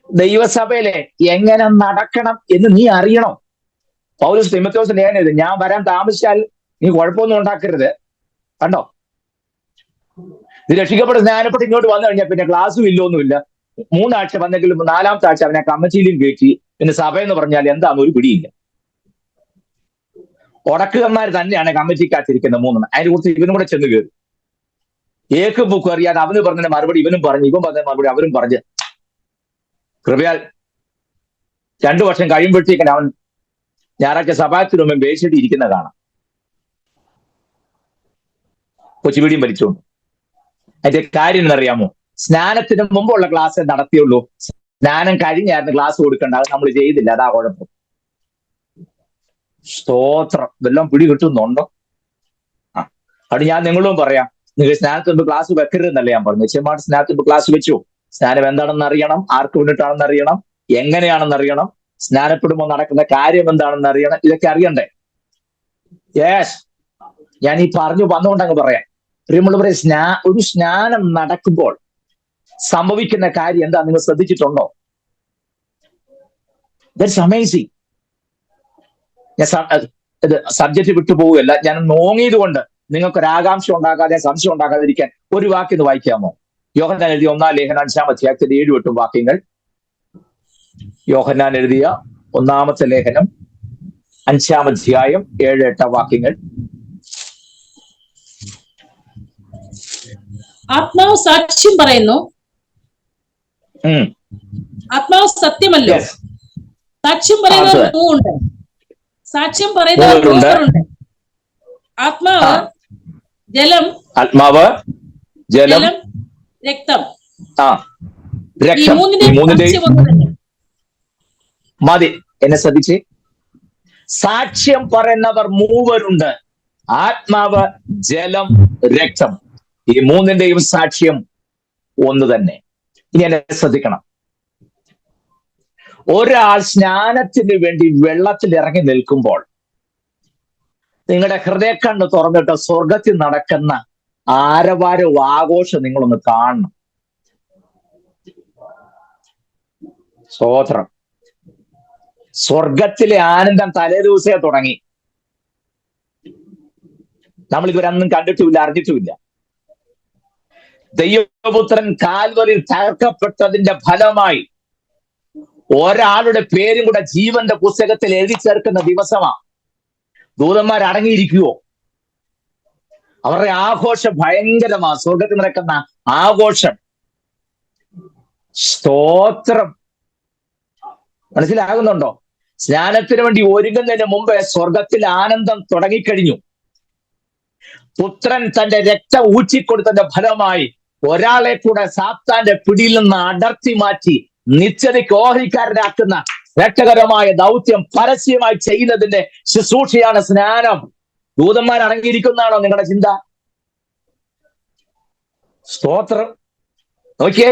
ദൈവസഭയിലെ എങ്ങനെ നടക്കണം എന്ന് നീ അറിയണം. പൗലോസ് തിമോഥെയോസ് ലേഖനം ഇത്, ഞാൻ വരാൻ താമസിച്ചാൽ നീ കുഴപ്പമൊന്നും ഉണ്ടാക്കരുത്. കണ്ടോ? ഇത് രക്ഷിക്കപ്പെട്ട് സ്നാനപ്പെട്ട് ഇങ്ങോട്ട് വന്നു കഴിഞ്ഞാൽ പിന്നെ ക്ലാസ്സും ഇല്ലൊന്നുമില്ല. 3 ആഴ്ച വന്നെങ്കിലും 4ാമത്തെ ആഴ്ച അവനെ കമ്മച്ചിയിലും കയറ്റി. പിന്നെ സഭയെന്ന് പറഞ്ഞാൽ എന്താന്ന് ഒരു പിടിയില്ല. ഉടക്കുകന്മാർ തന്നെയാണ് കമ്മിറ്റിക്കകത്തിരിക്കുന്നത് 3. അതിനെ കുറിച്ച് ഇവനും കൂടെ ചെന്ന് കയറി. ഏക്ക് ബുക്ക് അറിയാതെ അവന് പറഞ്ഞ മറുപടി ഇവനും പറഞ്ഞു, ഇവൻ പറഞ്ഞ മറുപടി അവരും പറഞ്ഞ്. കൃപയാൽ 2 വർഷം കഴിയുമ്പോഴത്തേക്കും അവൻ ഞായറാഴ്ച സഭാത്തിന് മുമ്പ് വേശിട്ട് ഇരിക്കുന്ന കാണാം, കൊച്ചുപിടിയും വലിച്ചുകൊണ്ട്. അതിന്റെ കാര്യം എന്നറിയാമോ? സ്നാനത്തിന് മുമ്പുള്ള ക്ലാസ് നടത്തിയുള്ളൂ. സ്നാനം കഴിഞ്ഞായിരുന്നു ക്ലാസ് കൊടുക്കേണ്ട. അത് നമ്മൾ ചെയ്തില്ല, അതാ കുഴപ്പം. സ്തോത്രം. ഇതെല്ലാം പിടി കിട്ടുന്നുണ്ടോ? അവിടെ ഞാൻ നിങ്ങളും പറയാം, നിങ്ങൾ സ്നാനത്തിന് മുമ്പ് ക്ലാസ് വെക്കരുതെന്നല്ല ഞാൻ പറഞ്ഞു. നിശ്ചയമായിട്ട് സ്നാനത്തിന് മുമ്പ് ക്ലാസ് വെച്ചു. സ്നാനം എന്താണെന്ന് അറിയണം, ആർക്ക് വേണ്ടിയിട്ടാണെന്ന് അറിയണം, എങ്ങനെയാണെന്ന് അറിയണം, സ്നാനപ്പെടുമ്പോൾ നടക്കുന്ന കാര്യം എന്താണെന്ന് അറിയണം. ഇതൊക്കെ അറിയണ്ടേ? യെസ്, ഞാൻ ഈ പറഞ്ഞു വന്നുകൊണ്ടങ്ങ് പറയാം. പ്രിയമുള്ളവരെ, ഒരു സ്നാനം നടക്കുമ്പോൾ സംഭവിക്കുന്ന കാര്യം എന്താ നിങ്ങൾ ശ്രദ്ധിച്ചിട്ടുണ്ടോ? That's amazing. ഞാൻ സബ്ജക്റ്റ് വിട്ടുപോവുകയല്ല. ഞാൻ നോങ്ങിയത് കൊണ്ട് നിങ്ങൾക്കൊരാകാംക്ഷ ഉണ്ടാകാതെ, സംശയം ഉണ്ടാകാതിരിക്കാൻ ഒരു വാക്യം വായിക്കാമോ? യോഹന്നാൻ എഴുതിയ 1-ാം ലേഖനം 5-ാം അധ്യായത്തിന്റെ 7-8 വാക്യങ്ങൾ. യോഹന്നാൻ എഴുതിയ 1-ാമത്തെ ലേഖനം 5-ാം അധ്യായം 7-8 വാക്യങ്ങൾ. ആത്മാവ് സാക്ഷ്യം പറയുന്നു, ആത്മാവ് സത്യമല്ലോ. സാക്ഷ്യം പറയുന്നത് മൂന്നുണ്ട്. സാക്ഷ്യം പറയുന്നത് മൂവരുണ്ട്. ആത്മാവ്, ജലം, രക്തം. ഈ മൂന്നിന്റെയും മതി. എന്നെ ശ്രദ്ധിച്ച്, സാക്ഷ്യം പറയുന്നവർ മൂവരുണ്ട്. ആത്മാവ്, ജലം, രക്തം. ഈ മൂന്നിന്റെയും സാക്ഷ്യം ഒന്ന് തന്നെ. ഇനി എന്നെ ശ്രദ്ധിക്കണം. ഒരാൾ സ്നാനത്തിന് വേണ്ടി വെള്ളത്തിൽ ഇറങ്ങി നിൽക്കുമ്പോൾ നിങ്ങളുടെ ഹൃദയക്കണ്ണ് തുറന്നിട്ട് സ്വർഗത്തിൽ നടക്കുന്ന ആരവാരവും ആഘോഷം നിങ്ങളൊന്ന് കാണണം. സ്തോത്രം. സ്വർഗത്തിലെ ആനന്ദം തലേ ദിവസേ തുടങ്ങി. നമ്മൾ ഇതുവരൊന്നും കണ്ടിട്ടുമില്ല, അറിഞ്ഞിട്ടുമില്ല. ദൈവപുത്രൻ കാൽവരിൽ തകർക്കപ്പെട്ടതിന്റെ ഫലമായി ഒരാളുടെ പേരും കൂടെ ജീവന്റെ പുസ്തകത്തിൽ എഴുതി ചേർക്കുന്ന ദിവസമാ. ദൂതന്മാർ അടങ്ങിയിരിക്കുവോ? അവരുടെ ആഘോഷം ഭയങ്കരമാ. സ്വർഗത്തിൽ നടക്കുന്ന ആഘോഷം. സ്തോത്രം. മനസ്സിലാകുന്നുണ്ടോ? സ്നാനത്തിന് വേണ്ടി ഒരുങ്ങുന്നതിന് മുമ്പ് സ്വർഗത്തിൽ ആനന്ദം തുടങ്ങിക്കഴിഞ്ഞു. പുത്രൻ തന്റെ രക്തം ഊറ്റിക്കൊടുത്തതിന്റെ ഫലമായി ഒരാളെ കൂടെ സാത്താന്റെ പിടിയിൽ നിന്ന് അടർത്തി മാറ്റി നിത്യതയ്ക്ക് ഓഹരിക്കാരനാക്കുന്ന രക്ഷകരമായ ദൗത്യം പരസ്യമായി ചെയ്യുന്നതിന്റെ ശുശ്രൂഷയാണ് സ്നാനം. ദൂതന്മാർ അടങ്ങിയിരിക്കുന്നതാണോ നിങ്ങളുടെ ചിന്ത? സ്തോത്രം. നോക്കിയേ,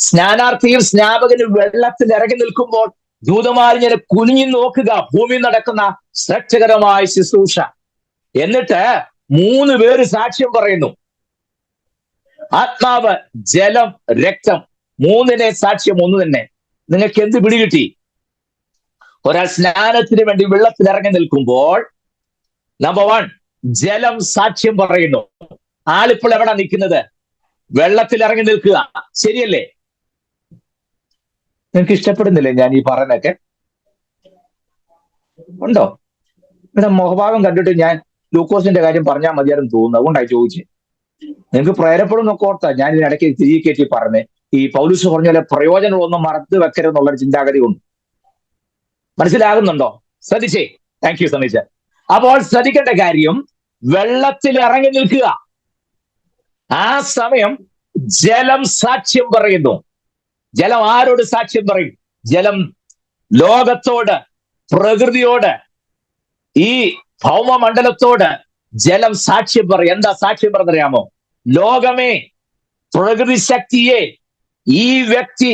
സ്നാനാർത്ഥിയും സ്നാപകനും വെള്ളത്തിൽ ഇറങ്ങി നിൽക്കുമ്പോൾ ദൂതന്മാരിങ്ങനെ കുനിഞ്ഞു നോക്കുക. ഭൂമിയിൽ നടക്കുന്ന രക്ഷകരമായ ശുശ്രൂഷ. എന്നിട്ട് 3 പേര് സാക്ഷ്യം പറയുന്നു. ആത്മാവ്, ജലം, രക്തം. മൂന്നിനെ സാക്ഷ്യം ഒന്ന് തന്നെ. നിങ്ങൾക്ക് എന്ത് പിടികിട്ടി? ഒരാൾ സ്നാനത്തിന് വേണ്ടി വെള്ളത്തിൽ ഇറങ്ങി നിൽക്കുമ്പോൾ നമ്പർ 1 ജലം സാക്ഷ്യം പറയുന്നു. ആളിപ്പോൾ എവിടെ നിൽക്കുന്നത്? വെള്ളത്തിൽ ഇറങ്ങി നിൽക്കുക. ശരിയല്ലേ? നിങ്ങൾക്ക് ഇഷ്ടപ്പെടുന്നില്ലേ ഞാൻ ഈ പറയുന്നതൊക്കെ? ഉണ്ടോ? ഇവിടെ മുഖഭാവം കണ്ടിട്ട് ഞാൻ ലൂക്കോസിന്റെ കാര്യം പറഞ്ഞാൽ മതിയായിരുന്നു തോന്നുന്നു. അതുകൊണ്ടായി ചോദിച്ചത്. നിങ്ങൾക്ക് പ്രേരപ്പെടും എന്നൊക്കെ ഓർത്താ ഞാൻ ഇതിനിടയ്ക്ക് തിരികെ കയറ്റി പറഞ്ഞേ. ഈ പൗലൂസ് പറഞ്ഞ പോലെ പ്രയോജനമൊന്നും മറന്നു വെക്കരുതെന്നുള്ളൊരു ചിന്താഗതി കൊണ്ട്. മനസ്സിലാകുന്നുണ്ടോ? ശ്രദ്ധിച്ചേ. Thank you Satheesh. അപ്പോൾ ശ്രദ്ധിക്കേണ്ട കാര്യം, വെള്ളത്തിൽ ഇറങ്ങി നിൽക്കുക. ആ സമയം ജലം സാക്ഷ്യം പറയുന്നു. ജലം ആരോട് സാക്ഷ്യം പറയും? ജലം ലോകത്തോട്, പ്രകൃതിയോട്, ഈ ഭൗമമണ്ഡലത്തോട് ജലം സാക്ഷ്യം പറയും. എന്താ സാക്ഷ്യം പറഞ്ഞറിയാമോ? ലോകമേ, പ്രകൃതി ശക്തിയെ, ഈ വ്യക്തി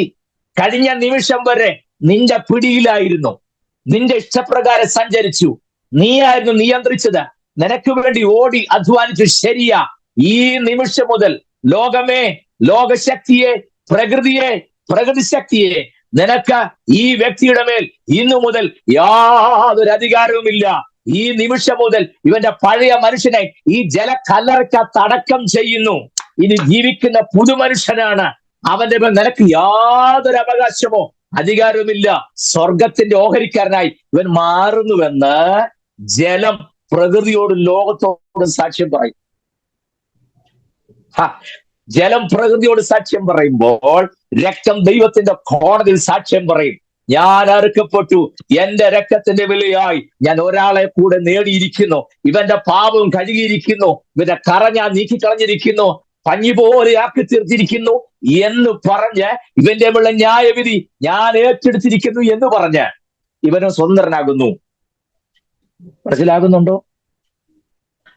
കഴിഞ്ഞ നിമിഷം വരെ നിന്റെ പിടിയിലായിരുന്നു, നിന്റെ ഇഷ്ടപ്രകാരം സഞ്ചരിച്ചു, നീയായിരുന്നു നിയന്ത്രിച്ചത്, നിനക്ക് വേണ്ടി ഓടി അധ്വാനിച്ചു. ശരിയാ, ഈ നിമിഷം മുതൽ ലോകമേ, ലോകശക്തിയെ, പ്രകൃതിയെ, പ്രകൃതി ശക്തിയെ, നിനക്ക് ഈ വ്യക്തിയുടെ മേൽ ഇന്നു മുതൽ യാതൊരു അധികാരവുമില്ല. ഈ നിമിഷം മുതൽ ഇവന്റെ പഴയ മനുഷ്യനെ ഈ ജലക്കല്ലറയ്ക്കകത്ത് അടക്കം ചെയ്യുന്നു. ഇനി ജീവിക്കുന്ന പുതുമനുഷ്യനാണ്. അവന്റെ മേൽ നിനക്ക് യാതൊരു അവകാശമോ അധികാരവുമില്ല. സ്വർഗത്തിന്റെ ഓഹരിക്കാരനായി ഇവൻ മാറുന്നുവെന്ന് ജലം പ്രകൃതിയോടും ലോകത്തോടും സാക്ഷ്യം പറയും. ജലം പ്രകൃതിയോട് സാക്ഷ്യം പറയുമ്പോൾ രക്തം ദൈവത്തിന്റെ കോടതിയിൽ സാക്ഷ്യം പറയും. ഞാൻ അറുക്കപ്പെട്ടു, എന്റെ രക്തത്തിന്റെ വിലയായി ഞാൻ ഒരാളെ കൂടെ നേടിയിരിക്കുന്നു, ഇവന്റെ പാപം കഴുകിയിരിക്കുന്നു, ഇവന്റെ കറ ഞാൻ നീക്കിക്കളഞ്ഞിരിക്കുന്നു, പഞ്ഞി പോലെ ആക്കി തീർത്തിരിക്കുന്നു എന്ന് പറഞ്ഞ് ഇവന്റെ ഉള്ള ന്യായവിധി ഞാൻ ഏറ്റെടുത്തിരിക്കുന്നു എന്ന് പറഞ്ഞ് ഇവനും സ്വതന്ത്രനാകുന്നു. മനസ്സിലാകുന്നുണ്ടോ?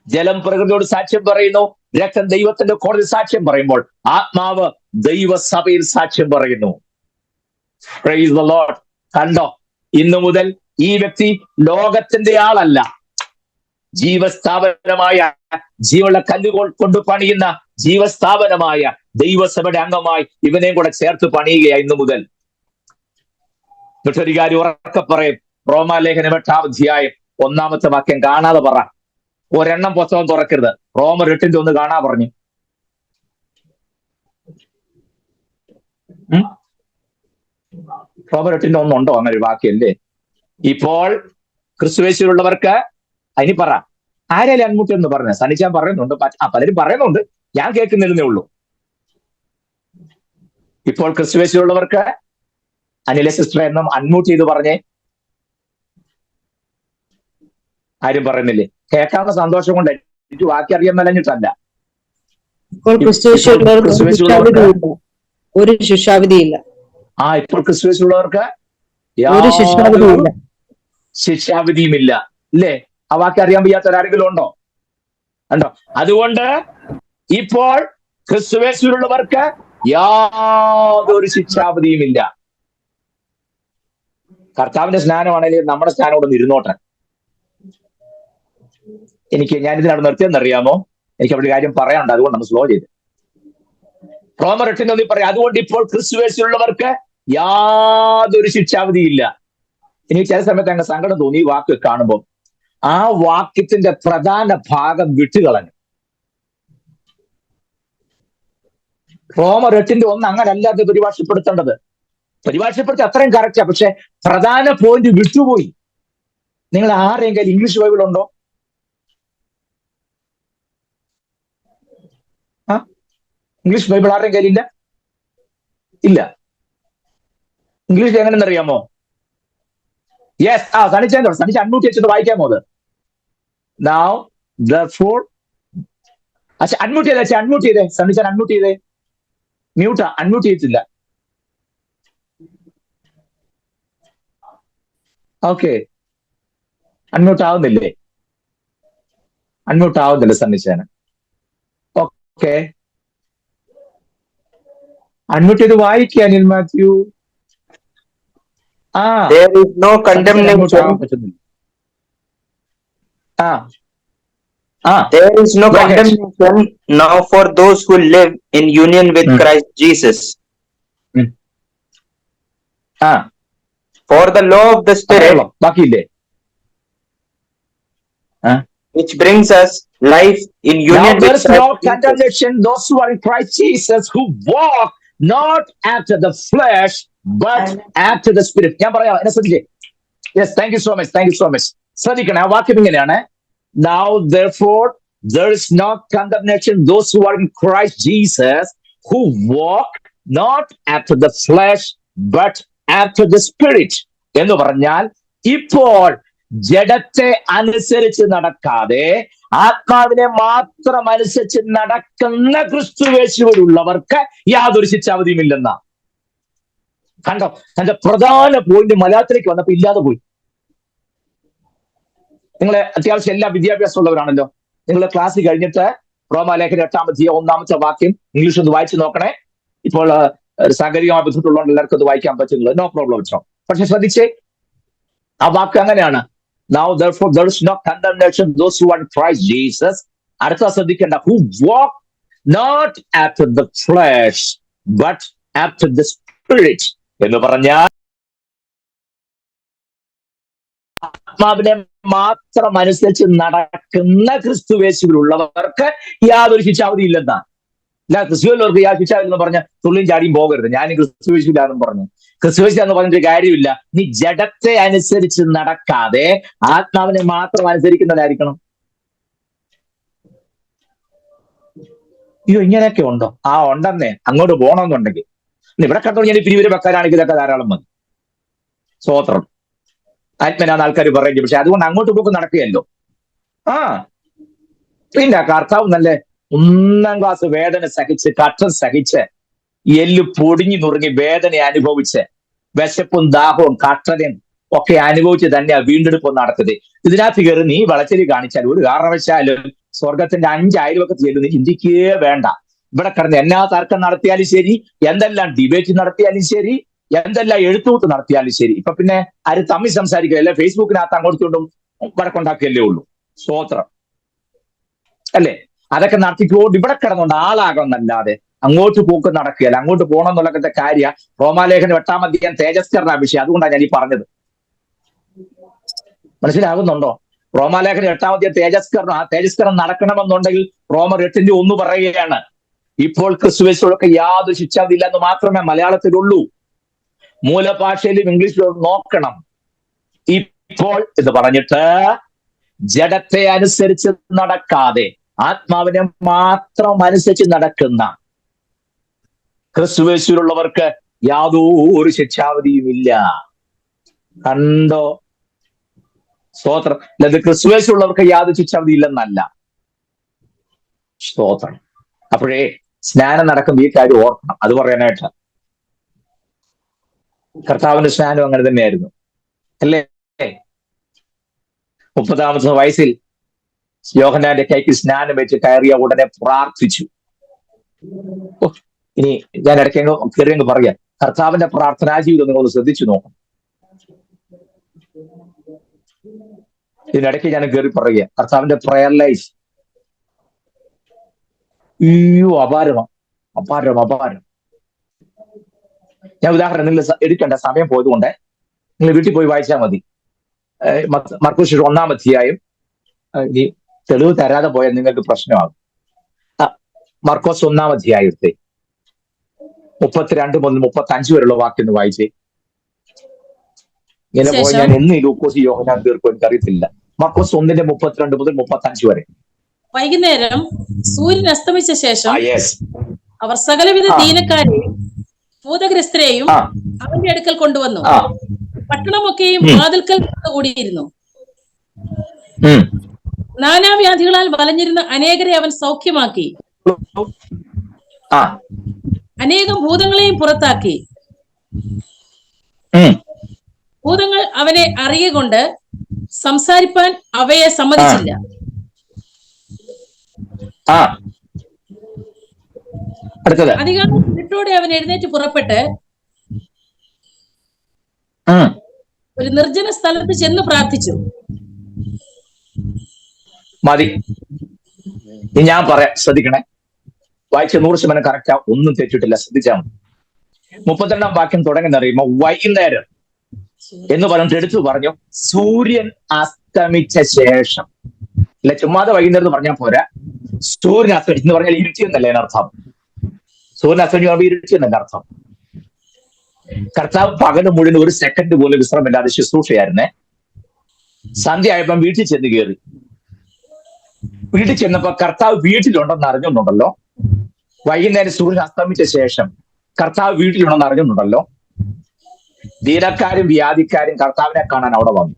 ജലം പ്രകൃതിയോട് സാക്ഷ്യം പറയുന്നു, രക്തം ദൈവത്തിന്റെ കോടതി സാക്ഷ്യം പറയുമ്പോൾ ആത്മാവ് ദൈവസഭയിൽ സാക്ഷ്യം പറയുന്നു. Praise the Lord. കണ്ടോ, ഇന്നു മുതൽ ഈ വ്യക്തി ലോകത്തിന്റെ ആളല്ല, ജീവസ്ഥാപനമായ, ജീവനുള്ള കല്ലുകൾ കൊണ്ട് പണിയുന്ന ജീവസ്ഥാപനമായ ദൈവസഭയുടെ അംഗമായി ഇവനെയും കൂടെ ചേർത്ത് പണിയുകയായി ഇന്നു മുതൽ. മറ്റൊരു കാര്യം ഉറക്കെ പറയും. റോമാലേഖനം 8-ാം അധ്യായം 1-ാമത്തെ വാക്യം കാണാതെ പറ. ഒരെണ്ണം പുസ്തകം തുറക്കരുത്. റോമർ 8:1 കാണാ പറഞ്ഞു. റോമർ 8:1 ഉണ്ടോ അങ്ങനെ ഒരു വാക്യല്ലേ? ഇപ്പോൾ ക്രിസ്തുവേശുവിലുള്ളവർക്ക് ഇനി പറ. ആരെയും അൺമുട്ടി എന്ന് പറഞ്ഞ സനിച്ചാൻ പറയുന്നുണ്ട്, പലരും പറയുന്നുണ്ട്, ഞാൻ കേൾക്കുന്നിരുന്നേ ഉള്ളൂ. ഇപ്പോൾ ക്രിസ്തുവേശുവിലുള്ളവർക്ക് അനില സിസ്റ്റർ എന്നും അൺമ്യൂട്ട് ചെയ്ത് പറഞ്ഞേ. ആരും പറയുന്നില്ലേ? കേൾക്കാവുന്ന സന്തോഷം കൊണ്ട്. എനിക്ക് വാക്യം അറിയാൻ മേലഞ്ഞിട്ടല്ല. ഒരു ശിക്ഷാവിധിയില്ല. ഇപ്പോൾ ക്രിസ്തുവേശുള്ളവർക്ക് ശിക്ഷാവിധിയുമില്ല. ഇല്ലേ? ആ വാക്യം അറിയാൻ വയ്യാത്തവരാരെങ്കിലും ഉണ്ടോ? ഉണ്ടോ? അതുകൊണ്ട് ഇപ്പോൾ ക്രിസ്തുവേശുള്ളവർക്ക് യാതൊരു ശിക്ഷാവിധിയുമില്ല. കർത്താവിന്റെ സ്നാനമാണെങ്കിൽ നമ്മുടെ സ്നാനം കൂടെ ഇരുന്നോട്ടെ. ഞാനിതിനവിടെ നിർത്തിയെന്നറിയാമോ? എനിക്ക് അവിടെ കാര്യം പറയാനുണ്ട്, അതുകൊണ്ട് നമ്മൾ സ്ലോ ചെയ്ത്. റോമർ 8:1 പറയാം. അതുകൊണ്ട് ഇപ്പോൾ ക്രിസ്തുവേശുള്ളവർക്ക് യാതൊരു ശിക്ഷാവിധിയില്ല. എനിക്ക് ചില സമയത്ത് അങ്ങ് സങ്കടം തോന്നി ഈ വാക്ക് കാണുമ്പോൾ. ആ വാക്യത്തിന്റെ പ്രധാന ഭാഗം വിട്ടുകളഞ്ഞു. റോമർ 8:1 അങ്ങനല്ലാതെ പരിഭാഷപ്പെടുത്തേണ്ടത്. പരിഭാഷപ്പെടുത്തി അത്രയും കറക്റ്റാ, പക്ഷെ പ്രധാന പോയിന്റ് വിട്ടുപോയി. നിങ്ങൾ ആരെങ്കിലും ഇംഗ്ലീഷ് ബൈബിൾ ഉണ്ടോ? ഇംഗ്ലീഷ് ബൈബിൾ ആരുടെയും കയ്യിലില്ല? ഇല്ല. ഇംഗ്ലീഷ് എങ്ങനെയെന്നറിയാമോ? യെസ്. സനിച്ച് അൺമ്യൂട്ട് വെച്ചിട്ട് വായിക്കാമോ അത്? Now therefore അൺമ്യൂട്ട് ചെയ്തേ, അൺമ്യൂട്ട് ചെയ്തേ. സനിച്ചാൻ അൺമ്യൂട്ട് ചെയ്തേ. മ്യൂട്ടാ, അൺമ്യൂട്ട് ചെയ്തിട്ടില്ല. ഓക്കെ, അൺമ്യൂട്ട് ആവുന്നില്ലേ? അൺമ്യൂട്ട് ആവുന്നില്ല സന്നിച്ചാന്. ഓക്കെ, അൺമ്യൂട്ട് ചെയ്ത് വായിക്കുക Anil Mathew. There is no condemnation. There is no condemnation now for those who live in union with Christ Jesus. For the law of the Spirit, which brings us life in union with Christ. There is no condemnation those who are in Christ Jesus, who walk not after the flesh but after the Spirit. ഞാൻ പറയാം, എന്നെ ശ്രദ്ധിച്ചേ. Yes, thank you so much, thank you so much. ശ്രദ്ധിക്കണേ, ആ വാക്യം ഇങ്ങനെയാണ്. Now therefore there is no condemnation those who are in Christ Jesus, who walk not after the flesh but after the Spirit. എന്ന് പറഞ്ഞാൽ ഇപ്പോൾ ജഡത്തെ അനുസരിച്ച് നടക്കാതെ ആത്മാവിനെ മാത്രം അനുസരിച്ച് നടക്കുന്ന ക്രിസ്തുവേശുവിലുള്ളവർക്ക് യാതൊരു ശിക്ഷാവധിയുമില്ലെന്ന. കണ്ടോ, തന്റെ പ്രധാന പോയിന്റ് മലയാളത്തിലേക്ക് വന്നപ്പോ ഇല്ലാതെ പോയി. നിങ്ങൾ അത്യാവശ്യം എല്ലാ വിദ്യാഭ്യാസമുള്ളവരാണല്ലോ. നിങ്ങൾ ക്ലാസ് കഴിഞ്ഞിട്ട് റോമാലേഖനം 8-ാം അധ്യായം 1-ാമത്തെ വാക്യം ഇംഗ്ലീഷ് ഒന്ന് വായിച്ചു നോക്കണേ. ഇപ്പോൾ സാങ്കേതികമായ ബുദ്ധിമുട്ടുള്ളതുകൊണ്ട് എല്ലാവർക്കും അത് വായിക്കാൻ പറ്റുന്നത്, നോ പ്രോബ്ലം വെച്ചോ. പക്ഷെ ശ്രദ്ധിച്ചേ, ആ വാക്ക് അങ്ങനെയാണ്. Now therefore there is no condemnation those who are in Christ Jesus. അടുത്ത ശ്രദ്ധിക്കേണ്ട, who walk not after the flesh but after the spirit. എന്ന് പറഞ്ഞാൽ ആത്മാവിനെ മാത്രം അനുസരിച്ച് നടക്കുന്ന ക്രിസ്തുവേശുവിലുള്ളവർക്ക് യാതൊരു ശിക്ഷാവധി ഇല്ലെന്നാണ്. അല്ല, ക്രിസ്തുവിലുള്ളവർക്ക് യാതൊരു ശിക്ഷാവധി എന്ന് പറഞ്ഞ തുള്ളിയും ചാടിയും പോകരുത്. ഞാൻ ക്രിസ്തുവേശുവിലാണെന്നും പറഞ്ഞു. ക്രിസ്തുവേശു എന്ന് പറഞ്ഞിട്ട് കാര്യമില്ല. നീ ജഡത്തെ അനുസരിച്ച് നടക്കാതെ ആത്മാവിനെ മാത്രം അനുസരിക്കുന്നവരായിരിക്കണം. അയ്യോ, ഇങ്ങനെയൊക്കെ ഉണ്ടോ? ആ, ഉണ്ടെന്നേ. അങ്ങോട്ട് പോകണമെന്നുണ്ടെങ്കിൽ ഇവിടെ കണ്ടോ, ഞാൻ പിരിവിരെ വെക്കാനാണെങ്കിൽ ഇതൊക്കെ ധാരാളം മതി. സ്വോത്രം. ആത്മനാന്ന് ആൾക്കാർ പറയും. പക്ഷെ അതുകൊണ്ട് അങ്ങോട്ട് പോക്ക് നടക്കുകയല്ലോ. ആ, പിന്നെ കർത്താവ് നല്ല 1-ാം ക്ലാസ് വേദന സഹിച്ച്, കഷ്ടം സഹിച്ച്, എല്ല് പൊടിഞ്ഞു നുറുങ്ങി വേദന അനുഭവിച്ച്, വിശപ്പും ദാഹവും കഷ്ടതയും ഒക്കെ അനുഭവിച്ച് തന്നെയാ വീണ്ടെടുപ്പ് നടക്കുന്നത്. ഇതിനകത്ത് കയറി നീ വളച്ചെരി കാണിച്ചാൽ ഒരു കാരണവശാലും സ്വർഗത്തിന്റെ 5 അയൽവക്കത്ത് ചെല്ലും നീ ചിന്തിക്കേ വേണ്ട. ഇവിടെ കിടന്ന് എന്നാ തർക്കം നടത്തിയാലും ശരി, എന്തെല്ലാം ഡിബേറ്റ് നടത്തിയാലും ശരി, എന്തെല്ലാം എഴുത്തുകൂട്ട് നടത്തിയാലും ശരി, ഇപ്പൊ പിന്നെ ആര് തമ്മിൽ സംസാരിക്കില്ല, ഫേസ്ബുക്കിനകത്ത് അങ്ങോട്ടും വഴക്കുണ്ടാക്കിയല്ലേ ഉള്ളൂ. സ്തോത്രം അല്ലേ? അതൊക്കെ നടത്തിക്കൊണ്ട് ഇവിടെ കിടന്നുകൊണ്ട് ആളാകുന്നല്ലാതെ അങ്ങോട്ട് പോക്ക് നടക്കുകയല്ല. അങ്ങോട്ട് പോകണം എന്നുള്ളത്തെ കാര്യ റോമാലേഖനം 8-ാം അധ്യായം തേജസ്കരണ വിഷയം. അതുകൊണ്ടാണ് ഞാൻ ഈ പറഞ്ഞത്. മനസ്സിലാകുന്നുണ്ടോ? റോമാലേഖനം 8-ാം അധ്യായം തേജസ്കരണം. ആ തേജസ്കരണം നടക്കണമെന്നുണ്ടെങ്കിൽ റോമർ 8-ന്റെ 1 പറയുകയാണ്, ഇപ്പോൾ ക്രിസ്തുവേശുവിലൊക്കെ യാതൊരു ശിക്ഷാവിധി ഇല്ലെന്ന് മാത്രമേ മലയാളത്തിലുള്ളൂ. മൂലഭാഷയിലും ഇംഗ്ലീഷിലും നോക്കണം. ഇപ്പോൾ എന്ന് പറഞ്ഞിട്ട് ജഡത്തെ അനുസരിച്ച് നടക്കാതെ ആത്മാവിനെ മാത്രം അനുസരിച്ച് നടക്കുന്ന ക്രിസ്തുവേശുവിലുള്ളവർക്ക് യാതൊരു ശിക്ഷാവധിയുമില്ല. കണ്ടോ? സ്തോത്രം. അല്ലാതെ ക്രിസ്തുവേശുള്ളവർക്ക് യാതൊരു ശിക്ഷാവധി ഇല്ലെന്നല്ല. സ്തോത്രം. അപ്പോഴേ സ്നാനം നടക്കുമ്പോൾ ഈ കാര്യം ഓർക്കണം. അത് പറയാനായിട്ട് കർത്താവിന്റെ സ്നാനം അങ്ങനെ തന്നെയായിരുന്നു അല്ലേ? 30-ാമത്തെ വയസ്സിൽ യോഹന്നാന്റെ കൈക്ക് സ്നാനം വെച്ച് കയറിയ ഉടനെ പ്രാർത്ഥിച്ചു. ഇനി ഞാൻ ഇടയ്ക്കെങ്ങോ കയറിയെങ്കിൽ പറയാം, കർത്താവിന്റെ പ്രാർത്ഥനാ ജീവിതം നിങ്ങളൊന്ന് ശ്രദ്ധിച്ചു നോക്കണം. ഇതിനിടയ്ക്ക് ഞാൻ കയറി പറയുക, കർത്താവിന്റെ പ്രയർ ലൈഫ് അപാരം. ഞാൻ ഉദാഹരണം നിങ്ങൾ എടുക്കേണ്ട സമയം പോയതുകൊണ്ട് നിങ്ങൾ വീട്ടിൽ പോയി വായിച്ചാൽ മതി. മർക്കോസ് 1-ാം അധ്യായം. ഇനി തെളിവ് തരാതെ പോയാൽ നിങ്ങൾക്ക് പ്രശ്നമാകും. മർക്കോസ് 1-ാം അധ്യായത്തെ 32 മുതൽ 35 വരെയുള്ള വാക്യം ഒന്ന് വായിച്ചേ. ഇങ്ങനെ പോയി ഞാൻ എന്ന് ലൂക്കോസ് യോഹന്നാൻ തീർക്കും എനിക്കറിയത്തില്ല. മർക്കോസ് 1-ന്റെ 32 മുതൽ 35 വരെ. വൈകുന്നേരം സൂര്യൻ അസ്തമിച്ച ശേഷം അവർ സകലവിധ ദീനക്കാരെയും ഭൂതഗ്രസ്തരെയും അവന്റെ അടുക്കൽ കൊണ്ടുവന്നു. പട്ടണമൊക്കെയും വാതിൽക്കൽ കൂടിയിരുന്നു. നാനാവ്യാധികളാൽ വലഞ്ഞിരുന്ന അനേകരെ അവൻ സൗഖ്യമാക്കി. അനേകം ഭൂതങ്ങളെയും പുറത്താക്കി. ഭൂതങ്ങൾ അവനെ അറിയുകൊണ്ട് സംസാരിപ്പാൻ അവയെ സമ്മതിച്ചില്ല. അധികാരം ഇരുട്ടോടെ അവൻ എഴുന്നേറ്റ് പുറപ്പെട്ട് ഒരു നിർജ്ജന സ്ഥലത്ത് ചെന്ന് പ്രാർത്ഥിച്ചു. മതി, ഞാൻ പറയാം, ശ്രദ്ധിക്കണേ. വായിച്ച 100% കറക്റ്റാ, ഒന്നും തെറ്റിട്ടില്ല, ശ്രദ്ധിച്ചാൽ മതി. 32-ാം വാക്യം തുടങ്ങുന്നറിയുമ്പോ വൈകുന്നേരം എന്ന് പറഞ്ഞിട്ട് എടുത്തു പറഞ്ഞു സൂര്യൻ അസ്തമിച്ച ശേഷം. അല്ല, ചുമ്മാതെ വൈകുന്നേരം പറഞ്ഞാൽ പോരാ. സൂര്യൻ അസ്തമിച്ചു എന്ന് പറഞ്ഞാൽ ഇരുട്ടി എന്നല്ലേ അതിനർത്ഥം. സൂര്യൻ അസ്തമിച്ച് പറയുമ്പോൾ ഇരുട്ടി എന്നല്ല അർത്ഥം. കർത്താവ് പകല് മുഴുവൻ 1 സെക്കൻഡ് പോലും വിശ്രമമില്ലാതെ ശുശ്രൂഷയായിരുന്നേ. സന്ധ്യ ആയപ്പം വീട്ടിൽ ചെന്ന് കയറി. വീട്ടിൽ ചെന്നപ്പോ കർത്താവ് വീട്ടിലുണ്ടെന്ന് അറിഞ്ഞുണ്ടല്ലോ. വൈകുന്നേരം സൂര്യൻ അസ്തമിച്ച ശേഷം കർത്താവ് വീട്ടിലുണ്ടെന്ന് അറിഞ്ഞുണ്ടല്ലോ. ദീനക്കാരും വ്യാധിക്കാരും കർത്താവിനെ കാണാൻ അവിടെ വന്നു.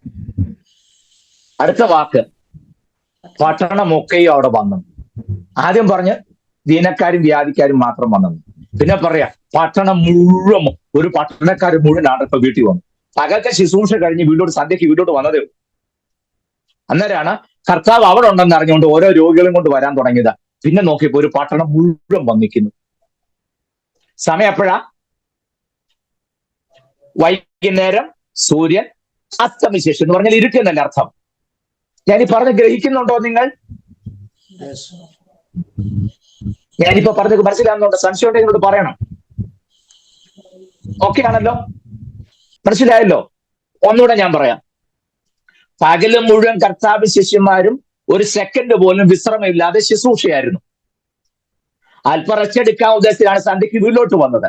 അടുത്ത വാക്ക് പട്ടണമൊക്കെയും അവിടെ വന്നു. ആദ്യം പറഞ്ഞ് ദീനക്കാരും വ്യാധിക്കാരും മാത്രം വന്നു. പിന്നെ പറയാ പട്ടണം മുഴുവൻ, ഒരു പട്ടണക്കാർ മുഴുവനാണ് ഇപ്പൊ വീട്ടിൽ വന്നു. പകലത്തെ ശുശ്രൂഷ കഴിഞ്ഞ് സന്ധ്യയ്ക്ക് വീട്ടിലോട്ട് വന്നതേ ഉള്ളൂ. അന്നേരമാണ് കർത്താവ് അവിടെ ഉണ്ടെന്ന് അറിഞ്ഞുകൊണ്ട് ഓരോ രോഗികളും കൊണ്ട് വരാൻ തുടങ്ങിയതാ. പിന്നെ നോക്കിയപ്പോ ഒരു പട്ടണം മുഴുവൻ വന്നിക്കുന്നു. സമയം എപ്പോഴാ? വൈകുന്നേരം സൂര്യൻ അസ്തമിശേഷം എന്ന് പറഞ്ഞാൽ ഇരുട്ടെന്നല്ല അർത്ഥം. ഞാനീ പറഞ്ഞ് ഗ്രഹിക്കുന്നുണ്ടോ നിങ്ങൾ? ഞാനിപ്പോ പറഞ്ഞത് മനസ്സിലാകുന്നുണ്ടോ? സംശയം ഉണ്ടെങ്കിൽ എന്നോട് പറയണം. ഓക്കെ ആണല്ലോ? മനസ്സിലായല്ലോ? ഒന്നുകൂടെ ഞാൻ പറയാം. പകല് മുഴുവൻ കർത്താവ് ശിഷ്യന്മാരും ഒരു സെക്കൻഡ് പോലും വിശ്രമമില്ലാതെ ശുശ്രൂഷയായിരുന്നു. അല്പം റെസ്റ്റ് എടുക്കാൻ ഉദ്ദേശത്തിലാണ് സന്ധ്യയ്ക്ക് വീട്ടിലോട്ട് വന്നത്.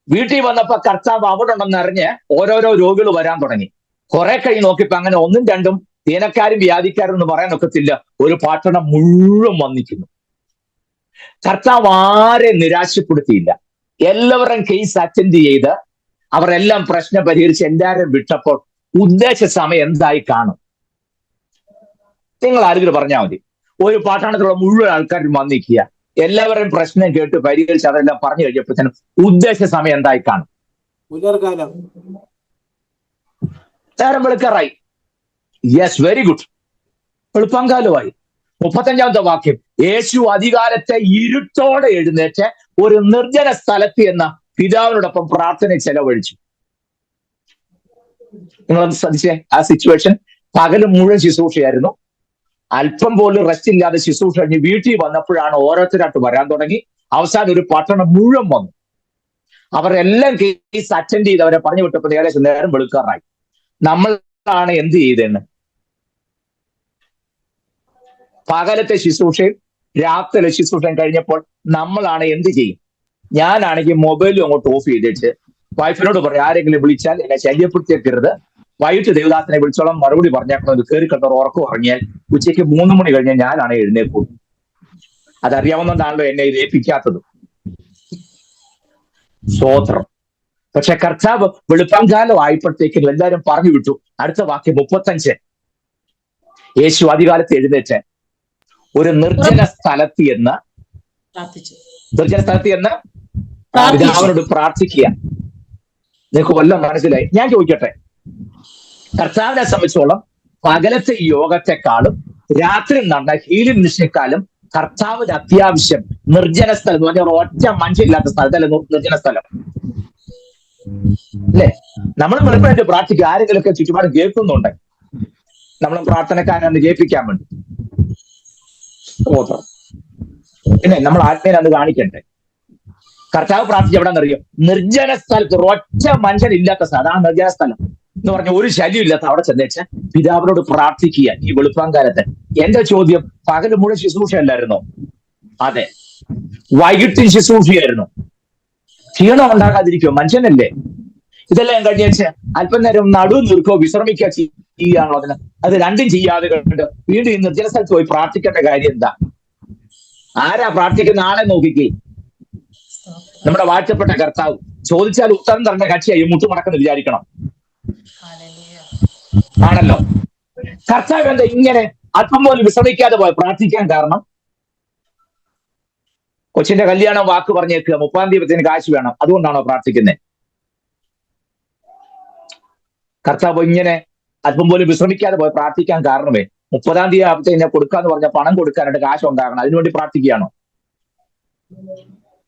വീട്ടിൽ വന്നപ്പോ കർത്താവ് അവിടെ ഉണ്ടെന്ന് അറിഞ്ഞ് ഓരോരോ രോഗികൾ വരാൻ തുടങ്ങി. കുറെ കഴിഞ്ഞ് നോക്കിയപ്പോ അങ്ങനെ ഒന്നും രണ്ടും ദീനക്കാരും വ്യാധിക്കാരും എന്ന് പറയാൻ ഒക്കത്തില്ല, ഒരു പട്ടണം മുഴുവൻ വന്നിക്കുന്നു. കർത്താവ് ആരെ നിരാശപ്പെടുത്തിയില്ല. എല്ലാവരും കേസ് അറ്റൻഡ് ചെയ്ത് അവരെല്ലാം പ്രശ്നം പരിഹരിച്ച് എല്ലാവരും വിട്ടപ്പോൾ ഉദ്ദേശ സമയം എന്തായി കാണും? നിങ്ങൾ ആരെങ്കിലും പറഞ്ഞാൽ മതി. ഒരു പട്ടണത്തിലുള്ള മുഴുവൻ ആൾക്കാരും വന്നിക്കുക, എല്ലാവരും പ്രശ്നം കേട്ട് പരിഹരിച്ച് അതെല്ലാം പറഞ്ഞു കഴിഞ്ഞപ്പോഴത്തേനും ഉദ്ദേശ സമയം എന്തായി കാണും? നേരം വെളുക്കാറായി. Yes, very good. വെളുപ്പാങ്കാലമായി. 35-ാമത്തെ വാക്യം, യേശു അധികാലത്തെ ഇരുട്ടോടെ എഴുന്നേറ്റ് ഒരു നിർജ്ജന സ്ഥലത്ത് എന്ന പിതാവിനോടൊപ്പം പ്രാർത്ഥന ചെലവഴിച്ചു. നിങ്ങളൊന്ന് ശ്രദ്ധിച്ചേ ആ സിറ്റുവേഷൻ. പകല് മുഴുവൻ ശുശ്രൂഷയായിരുന്നു. അല്പം പോലും റെസ്റ്റ് ഇല്ലാതെ ശുശ്രൂഷ കഴിഞ്ഞ് വീട്ടിൽ വന്നപ്പോഴാണ് ഓരോരുത്തരായിട്ട് വരാൻ തുടങ്ങി. അവസാനം ഒരു പട്ടണം മുഴുവൻ വന്നു. അവരെല്ലാം കേസ് അറ്റൻഡ് ചെയ്ത് അവരെ പറഞ്ഞു വിട്ടപ്പോൾ ഏകദേശം നേരം വെളുക്കാറായി. നമ്മളാണ് എന്ത് ചെയ്തതെന്ന്? പകലത്തെ ശുശ്രൂഷയും രാത്രിയിലെ ശുശ്രൂഷയും കഴിഞ്ഞപ്പോൾ നമ്മളാണ് എന്ത് ചെയ്യും? ഞാനാണെങ്കിൽ മൊബൈലും അങ്ങോട്ട് ഓഫ് ചെയ്തിട്ട് വൈഫിനോട് പറയും, ആരെങ്കിലും വിളിച്ചാൽ എന്നെ ശല്യപ്പെടുത്തിയേക്കരുത്, വൈകിട്ട് ദേവദാസനെ വിളിച്ചോളം മറുപടി പറഞ്ഞേക്കണം. കയറി കണ്ടോ ഉറക്കം ഉറങ്ങിയാൽ ഉച്ചയ്ക്ക് 3 മണി കഴിഞ്ഞാൽ ഞാനാണ് എഴുന്നേൽക്കുന്നത്. അതറിയാവുന്നതാണല്ലോ എന്നെ ഇത് ഏൽപ്പിക്കാത്തത്. സ്തോത്രം. പക്ഷെ കർത്താവ് വെളുപ്പാങ്കാലം ആയപ്പോഴത്തേക്കും എല്ലാവരും പറഞ്ഞു വിട്ടു. അടുത്ത വാക്യം 35, യേശു അധികാലത്ത് എഴുന്നേറ്റ് ഒരു നിർജ്ജന സ്ഥലത്ത് എന്ന് പിതാവിനോട് പ്രാർത്ഥിക്കുക. നിങ്ങൾക്ക് വല്ലതും മനസ്സിലായി? ഞാൻ ചോദിക്കട്ടെ, കർത്താവിനെ സംബന്ധിച്ചോളം പകലത്തെ യോഗത്തെക്കാളും രാത്രി നടന്ന ഹീലിംഗ് മിഷനേക്കാളും കർത്താവിന് അത്യാവശ്യം നിർജ്ജന സ്ഥലം എന്ന് പറഞ്ഞാൽ ഒറ്റ മനുഷ്യമില്ലാത്ത സ്ഥലത്തല്ലേ നിർജ്ജന സ്ഥലം അല്ലേ? നമ്മൾ വെളുപ്പായിട്ട് പ്രാർത്ഥിക്കുക, ആരെങ്കിലുമൊക്കെ ചുറ്റുപാട് കേൾക്കുന്നുണ്ട്, നമ്മൾ പ്രാർത്ഥനക്കാരനെ കേൾപ്പിക്കാൻ വേണ്ടി. പിന്നെ നമ്മൾ ആത്മീയനത് കാണിക്കണ്ടേ? കർത്താവ് പ്രാർത്ഥിച്ച് എവിടെ നിന്നറിയോ? നിർജ്ജന സ്ഥലത്ത്, ഒറ്റ മനുഷ്യനില്ലാത്ത സ്ഥലം, അതാണ് നിർജ്ജന സ്ഥലം എന്ന് പറഞ്ഞ ഒരു ശല്യം ഇല്ലാത്ത അവിടെ ചെന്നേച്ച് പിതാവിനോട് പ്രാർത്ഥിക്കുക ഈ വെളുപ്പാങ്കാലത്ത്. എന്റെ ചോദ്യം, പകല് മുഴുവൻ ശുശ്രൂഷയല്ലായിരുന്നോ? അതെ. വൈകിട്ടും ശുശ്രൂഷയായിരുന്നു. ക്ഷീണം ഉണ്ടാകാതിരിക്കോ? മനുഷ്യനല്ലേ. ഇതെല്ലാം കഴിഞ്ഞേച്ച് അല്പം നേരം നടുവ് നിൽക്കോ വിശ്രമിക്കുക ചെയ്യുകയാണോ? അത് രണ്ടും ചെയ്യാതെ കണ്ട് വീണ്ടും ഈ നിർജ്ജന സ്ഥലത്ത് പോയി പ്രാർത്ഥിക്കേണ്ട കാര്യം എന്താ? ആരാ പ്രാർത്ഥിക്കുന്ന ആളെ നോക്കിക്കേ. നമ്മുടെ വാഴ്ത്തപ്പെട്ട കർത്താവ്. ചോദിച്ചാൽ ഉത്തരം തരേണ്ട കക്ഷിയായി മുട്ടുമടക്കെന്ന് വിചാരിക്കണം. ആണല്ലോ. കർത്താവ് എന്താ ഇങ്ങനെ അല്പം പോലും വിശ്രമിക്കാതെ പോയി പ്രാർത്ഥിക്കാൻ കാരണം? കൊച്ചിന്റെ കല്യാണം വാക്ക് പറഞ്ഞേക്കുക, 30-ാം തീയതി കാശ് വേണം, അതുകൊണ്ടാണോ പ്രാർത്ഥിക്കുന്നത്? കർത്താവ് ഇങ്ങനെ അല്പം പോലും വിശ്രമിക്കാതെ പോയി പ്രാർത്ഥിക്കാൻ കാരണമേ 30-ാം തീയതി ആപത്തേനെ കൊടുക്കാന്ന് പറഞ്ഞ പണം കൊടുക്കാനായിട്ട് കാശ് ഉണ്ടാകണം, അതിനുവേണ്ടി പ്രാർത്ഥിക്കുകയാണോ?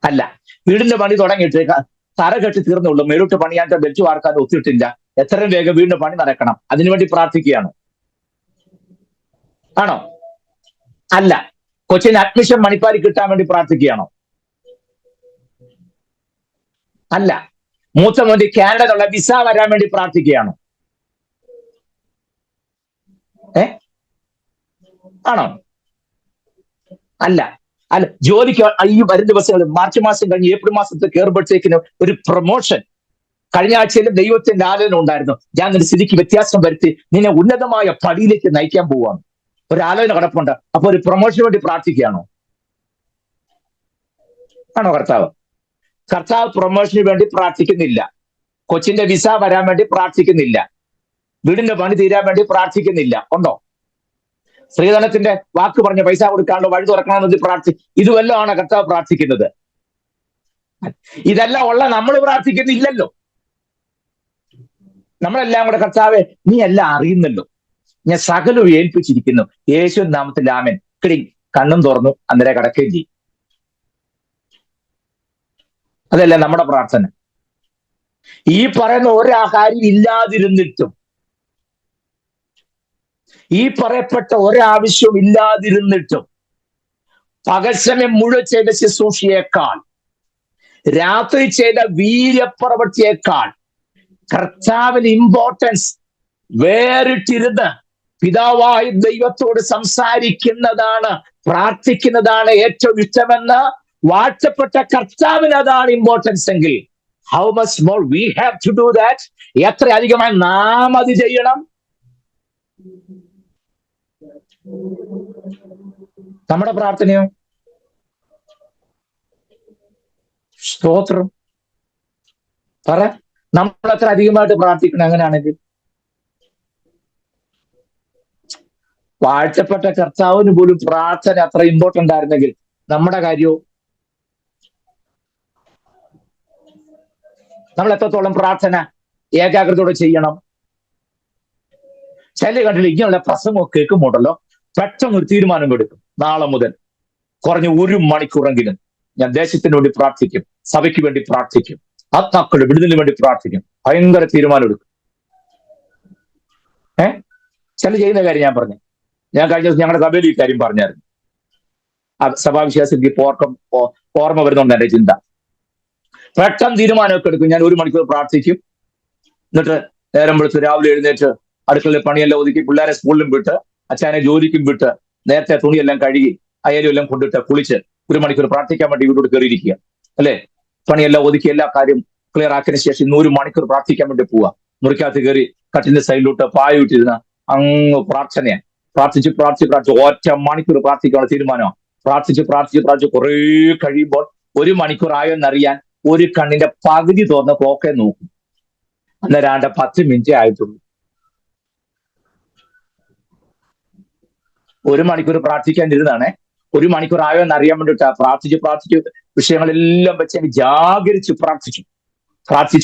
അല്ല. വീടിന്റെ പണി തുടങ്ങിയിട്ട് തറ കെട്ടി തീർന്നുള്ളൂ, മേലോട്ട് പണിയാൻ ബെൽറ്റ് വാർക്കാൻ ഒത്തിട്ടില്ല, എത്രയും വേഗം വീടിന്റെ പണി നടക്കണം, അതിനുവേണ്ടി പ്രാർത്ഥിക്കുകയാണോ? ആണോ? അല്ല. കൊച്ചിന് അഡ്മിഷൻ മണിപ്പാലി കിട്ടാൻ വേണ്ടി പ്രാർത്ഥിക്കുകയാണോ? അല്ല. മൂത്ത മോന്റെ കാനഡയിലുള്ള വിസ വരാൻ വേണ്ടി പ്രാർത്ഥിക്കുകയാണോ? ആണോ? അല്ല. അല്ല. ജോലിക്ക് ഈ വരും ദിവസങ്ങളിൽ മാർച്ച് മാസം കഴിഞ്ഞ് ഏപ്രിൽ മാസത്തിൽ കയറുമ്പോഴത്തേക്കിന് ഒരു പ്രൊമോഷൻ, കഴിഞ്ഞ ആഴ്ചയിലും ദൈവത്തിന്റെ ആലോചന ഉണ്ടായിരുന്നു, ഞാൻ നിന്റെ സ്ഥിതിക്ക് വ്യത്യാസം വരുത്തി നിന്നെ ഉന്നതമായ പടിയിലേക്ക് നയിക്കാൻ പോവാണ്, ഒരു ആലോചന കിടപ്പുണ്ട്. അപ്പൊ ഒരു പ്രൊമോഷന് വേണ്ടി പ്രാർത്ഥിക്കുകയാണോ? ആണോ കർത്താവ്? കർത്താവ് പ്രൊമോഷന് വേണ്ടി പ്രാർത്ഥിക്കുന്നില്ല, കൊച്ചിന്റെ വിസ വരാൻ വേണ്ടി പ്രാർത്ഥിക്കുന്നില്ല, വീടിന്റെ പണി തീരാൻ വേണ്ടി പ്രാർത്ഥിക്കുന്നില്ല. ഉണ്ടോ? സ്ത്രീധനത്തിന്റെ വാക്ക് പറഞ്ഞ് പൈസ കൊടുക്കാണ്ട് വഴി തുറക്കണമെന്ന് ഇതുവല്ലാണ് കർത്താവ് പ്രാർത്ഥിക്കുന്നത്. ഇതെല്ലാം ഉള്ള നമ്മൾ പ്രാർത്ഥിക്കുന്നില്ലല്ലോ. നമ്മളെല്ലാം കൂടെ കർത്താവെ നീ എല്ലാം അറിയുന്നല്ലോ, ഞാൻ സകലവും ഏൽപ്പിച്ചിരിക്കുന്നു, യേശു നാമത്തിൽ ആമേൻ. കണ്ണും തുറന്നു അന്നേരം കിടക്കുകയും ചെയ്യും. അതല്ല നമ്മുടെ പ്രാർത്ഥന. ഈ പറയുന്ന ഒരാഹാരം ഇല്ലാതിരുന്നിട്ടും, ഈ പറയപ്പെട്ട ഒരാവശ്യവും ഇല്ലാതിരുന്നിട്ടും, പകൽ സമയം മുഴുവൻ ചെയ്ത ശുശ്രൂഷയേക്കാൾ, രാത്രി ചെയ്ത വീര്യപ്രവൃത്തിയേക്കാൾ കർത്താവിന് ഇമ്പോർട്ടൻസ് വേറിട്ടിരുന്ന് പിതാവായ ദൈവത്തോട് സംസാരിക്കുന്നതാണ്, പ്രാർത്ഥിക്കുന്നതാണ് ഏറ്റവും ഇഷ്ടമെന്ന് വാഴ്ത്തപ്പെട്ട കർത്താവിന് അതാണ് ഇമ്പോർട്ടൻസ് എങ്കിൽ, how much more we have to do that. എത്ര അധികമായി നാം അത് ചെയ്യണം. നമ്മുടെ പ്രാർത്ഥനയോ? സ്തോത്രം. പറ, നമ്മൾ അത്ര അധികമായിട്ട് പ്രാർത്ഥിക്കണം അങ്ങനെയാണെങ്കിൽ? വാഴ്ത്തപ്പെട്ട കർത്താവിന് പോലും പ്രാർത്ഥന അത്ര ഇമ്പോർട്ടന്റ് ആയിരുന്നെങ്കിൽ നമ്മുടെ കാര്യമോ? നമ്മൾ എത്രത്തോളം പ്രാർത്ഥന ഏകാഗ്രതയോടെ ചെയ്യണം. ചില കണ്ടില്ല, ഇങ്ങനെയുള്ള പ്രസംഗമൊക്കെ കേൾക്കുമ്പോണ്ടല്ലോ പെട്ടെന്ന് ഒരു തീരുമാനം എടുക്കും, നാളെ മുതൽ കുറഞ്ഞ 1 മണിക്കൂറെങ്കിലും ഞാൻ ദേശത്തിന് വേണ്ടി പ്രാർത്ഥിക്കും, സഭയ്ക്ക് വേണ്ടി പ്രാർത്ഥിക്കും, ആത്മാക്കളുടെ വിടുതലിന് വേണ്ടി പ്രാർത്ഥിക്കും. ഭയങ്കര തീരുമാനം എടുക്കും. ചില ചെയ്യുന്ന കാര്യം ഞാൻ പറഞ്ഞു. ഞാൻ കഴിഞ്ഞ ദിവസം ഞങ്ങളുടെ സഭയിൽ ഈ കാര്യം പറഞ്ഞായിരുന്നു. സഭാവിശ്വാസിക്ക് ഓർമ്മ വരുന്നുണ്ട് എന്റെ ചിന്ത. പെട്ടെന്ന് തീരുമാനമൊക്കെ എടുക്കും, ഞാൻ 1 മണിക്കൂർ പ്രാർത്ഥിക്കും, എന്നിട്ട് നേരം വിളിച്ച് രാവിലെ എഴുന്നേറ്റ് അടുക്കളയിൽ പണിയെല്ലാം ഒതുക്കി പിള്ളേരെ സ്കൂളിലും വിട്ട് അച്ഛനെ ജോലിക്കും വിട്ട് നേരത്തെ തുണിയെല്ലാം കഴുകി അയലും എല്ലാം കൊണ്ടിട്ട് കുളിച്ച് 1 മണിക്കൂർ പ്രാർത്ഥിക്കാൻ വേണ്ടി വീട്ടോട് കയറിയിരിക്കുക അല്ലെ. പണിയെല്ലാം ഒതുക്കി എല്ലാ കാര്യം ക്ലിയർ ആക്കിയതിനു ശേഷം 100 മണിക്കൂർ പ്രാർത്ഥിക്കാൻ വേണ്ടി പോവുക. മുറിക്കകത്ത് കയറി കട്ടിന്റെ സൈഡിലോട്ട് പായ ഇട്ടിരുന്ന അങ്ങ് പ്രാർത്ഥനയാണ്. പ്രാർത്ഥിച്ച് 1 മണിക്കൂർ പ്രാർത്ഥിക്കാനുള്ള തീരുമാനമാണ്. പ്രാർത്ഥിച്ച് കുറെ കഴിയുമ്പോൾ 1 മണിക്കൂർ ആയോ എന്നറിയാൻ ഒരു കണ്ണിന്റെ പകുതി തുറന്ന് ക്ലോക്കെ നോക്കും. അന്നേരം 10 മിനിറ്റേ ആയിട്ടുള്ളൂ. 1 മണിക്കൂർ പ്രാർത്ഥിക്കാനിരുന്നാണേ. 1 മണിക്കൂർ ആയോ എന്ന് അറിയാൻ വേണ്ടിട്ടാ പ്രാർത്ഥിച്ച് വിഷയങ്ങളെല്ലാം വെച്ച് ജാഗരിച്ച് പ്രാർത്ഥിച്ചു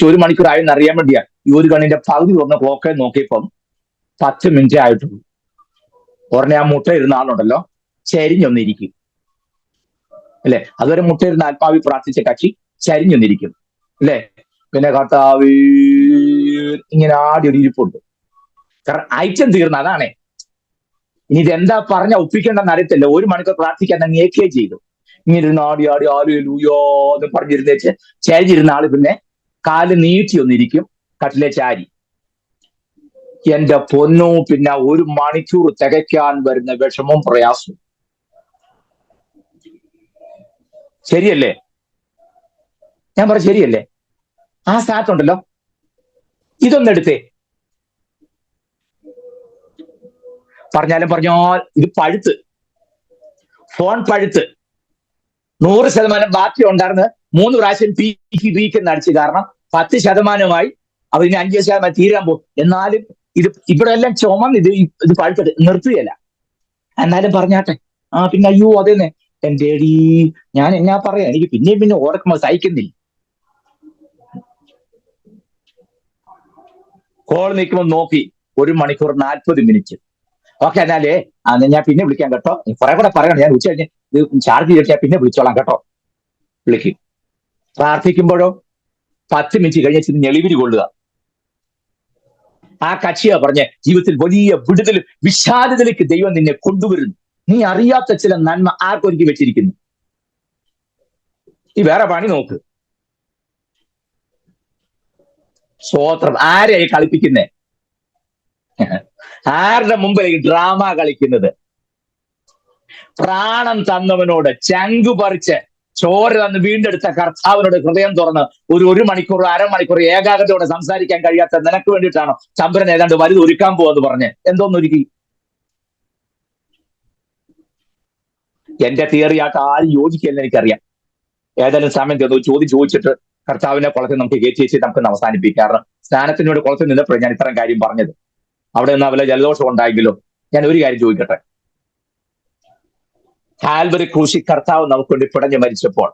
1 മണിക്കൂർ ആയോ എന്ന് അറിയാൻ വേണ്ടിയാ ഈ ഒരു കണ്ണിന്റെ പകുതി തുറന്ന ക്ലോക്കെ നോക്കിയപ്പം 10 മിനിറ്റേ ആയിട്ടുള്ളൂ. ഉടനെ ആ മുട്ട ഇരുന്ന ആളുണ്ടല്ലോ ചരിഞ്ഞൊന്നിരിക്കും അല്ലെ. അതുവരെ മുട്ട ഇരുന്ന ആത്മാവി പ്രാർത്ഥിച്ച കക്ഷി ചരിഞ്ഞൊന്നിരിക്കും അല്ലെ. പിന്നെ കർത്താവേ ഇങ്ങനെ ആടി ഒരു ഇരിപ്പുണ്ട്. കാരണം ഐറ്റം തീർന്ന അതാണേ. ഇനി ഇതെന്താ പറഞ്ഞ ഒപ്പിക്കേണ്ടെന്ന് അറിയത്തില്ല. 1 മണിക്കൂർ പ്രാർത്ഥിക്കാൻ അങ്ങ് ഏക്കേ ചെയ്തു. ഇങ്ങനെ ഇരുന്ന് ആടി ഹല്ലേലൂയാന്ന് പറഞ്ഞിരുന്നേച്ച് ചരിഞ്ഞിരുന്ന ആള് പിന്നെ കാല് നീട്ടി ഒന്നിരിക്കും കട്ടിലെ ചാരി. എന്റെ പൊന്നോ, പിന്നെ 1 മണിക്കൂർ തികയ്ക്കാൻ വരുന്ന വിഷമവും പ്രയാസവും. ശരിയല്ലേ? ഞാൻ പറ ശരിയല്ലേ? ആ സ്ഥാനത്തുണ്ടല്ലോ ഇതൊന്നെടുത്തേ. പറഞ്ഞാൽ ഇത് പഴുത്ത്, ഫോൺ പഴുത്ത് 100% ബാക്കി ഉണ്ടായിരുന്ന് 3 പ്രാവശ്യം പീക്കെന്ന് അടിച്ചു. കാരണം 10% അതിന് 5% തീരാൻ പോകും. എന്നാലും ഇവിടെ എല്ലാം ചുമന്ന് ഇത് പഴുത്തിട്ട് നിർത്തുകയല്ല. എന്നാലും പറഞ്ഞാട്ടെ. പിന്നെ അയ്യോ അതേന്നെ എന്റെ അടി, ഞാൻ എന്നാ പറയാ, എനിക്ക് പിന്നെ ഓർക്കുമ്പോ സഹിക്കുന്നില്ല. കോൾ നിൽക്കുമ്പോൾ നോക്കി 1 മണിക്കൂർ 40 മിനിറ്റ്. ഓക്കെ, എന്നാലേ ഞാൻ പിന്നെ വിളിക്കാം കേട്ടോ. കുറെ കൂടെ പറയണം, ഞാൻ ഉച്ച കഴിഞ്ഞ് ഇത് ചാർജ് ചെയ്തിട്ട് ഞാൻ പിന്നെ വിളിച്ചോളാം കേട്ടോ. വിളിക്കും. പ്രാർത്ഥിക്കുമ്പോഴോ 10 മിനിറ്റ് കഴിഞ്ഞ് ഞെളിവിരി കൊള്ളുക. ആ കക്ഷിയാ പറഞ്ഞ ജീവിതത്തിൽ വലിയ വിടുതലും വിഷാദത്തിലേക്ക് ദൈവം നിന്നെ കൊണ്ടുവരുന്നു. നീ അറിയാത്ത ചില നന്മ ആർക്കൊരുക്കി വെച്ചിരിക്കുന്നു. ഈ വേറെ പണി നോക്ക്. സ്വോത്രം. ആരെയായി കളിപ്പിക്കുന്നേ? ആരുടെ മുമ്പിലേക്ക് ഡ്രാമ കളിക്കുന്നത്? പ്രാണം തന്നവനോട്, ചങ്കു പറിച്ച് ചോര തന്ന് വീണ്ടെടുത്ത കർത്താവിനോട് ഹൃദയം തുറന്ന് 1 മണിക്കൂർ 1/2 മണിക്കൂർ ഏകാഗ്രതയോടെ സംസാരിക്കാൻ കഴിയാത്ത നിനക്ക് വേണ്ടിയിട്ടാണോ ചന്ദ്രൻ ഏതാണ്ട് വലുത് ഒരുക്കാൻ പോവെന്ന് പറഞ്ഞ് എന്തോന്നൊരുക്കി? എന്റെ തിയറിയായിട്ട് ആരും യോജിക്കില്ലെന്ന് എനിക്കറിയാം. ഏതായാലും സമയം ചോദിച്ചിട്ട് കർത്താവിനെ കുളത്തിൽ നമുക്ക് കയറ്റി വെച്ച് നമുക്ക് അവസാനിപ്പിക്കാം. കാരണം സ്നാനത്തിനോട് കുളത്തിൽ നിന്നപ്പോഴേ ഞാൻ ഇത്തരം കാര്യം പറഞ്ഞത്. അവിടെ നിന്ന് വല്ല ജലദോഷം ഉണ്ടായെങ്കിലോ. ഞാൻ ഒരു കാര്യം ചോദിക്കട്ടെ, കാൽവരി ക്രൂശി കർത്താവ് നമുക്ക് വേണ്ടി പിടഞ്ഞു മരിച്ചപ്പോൾ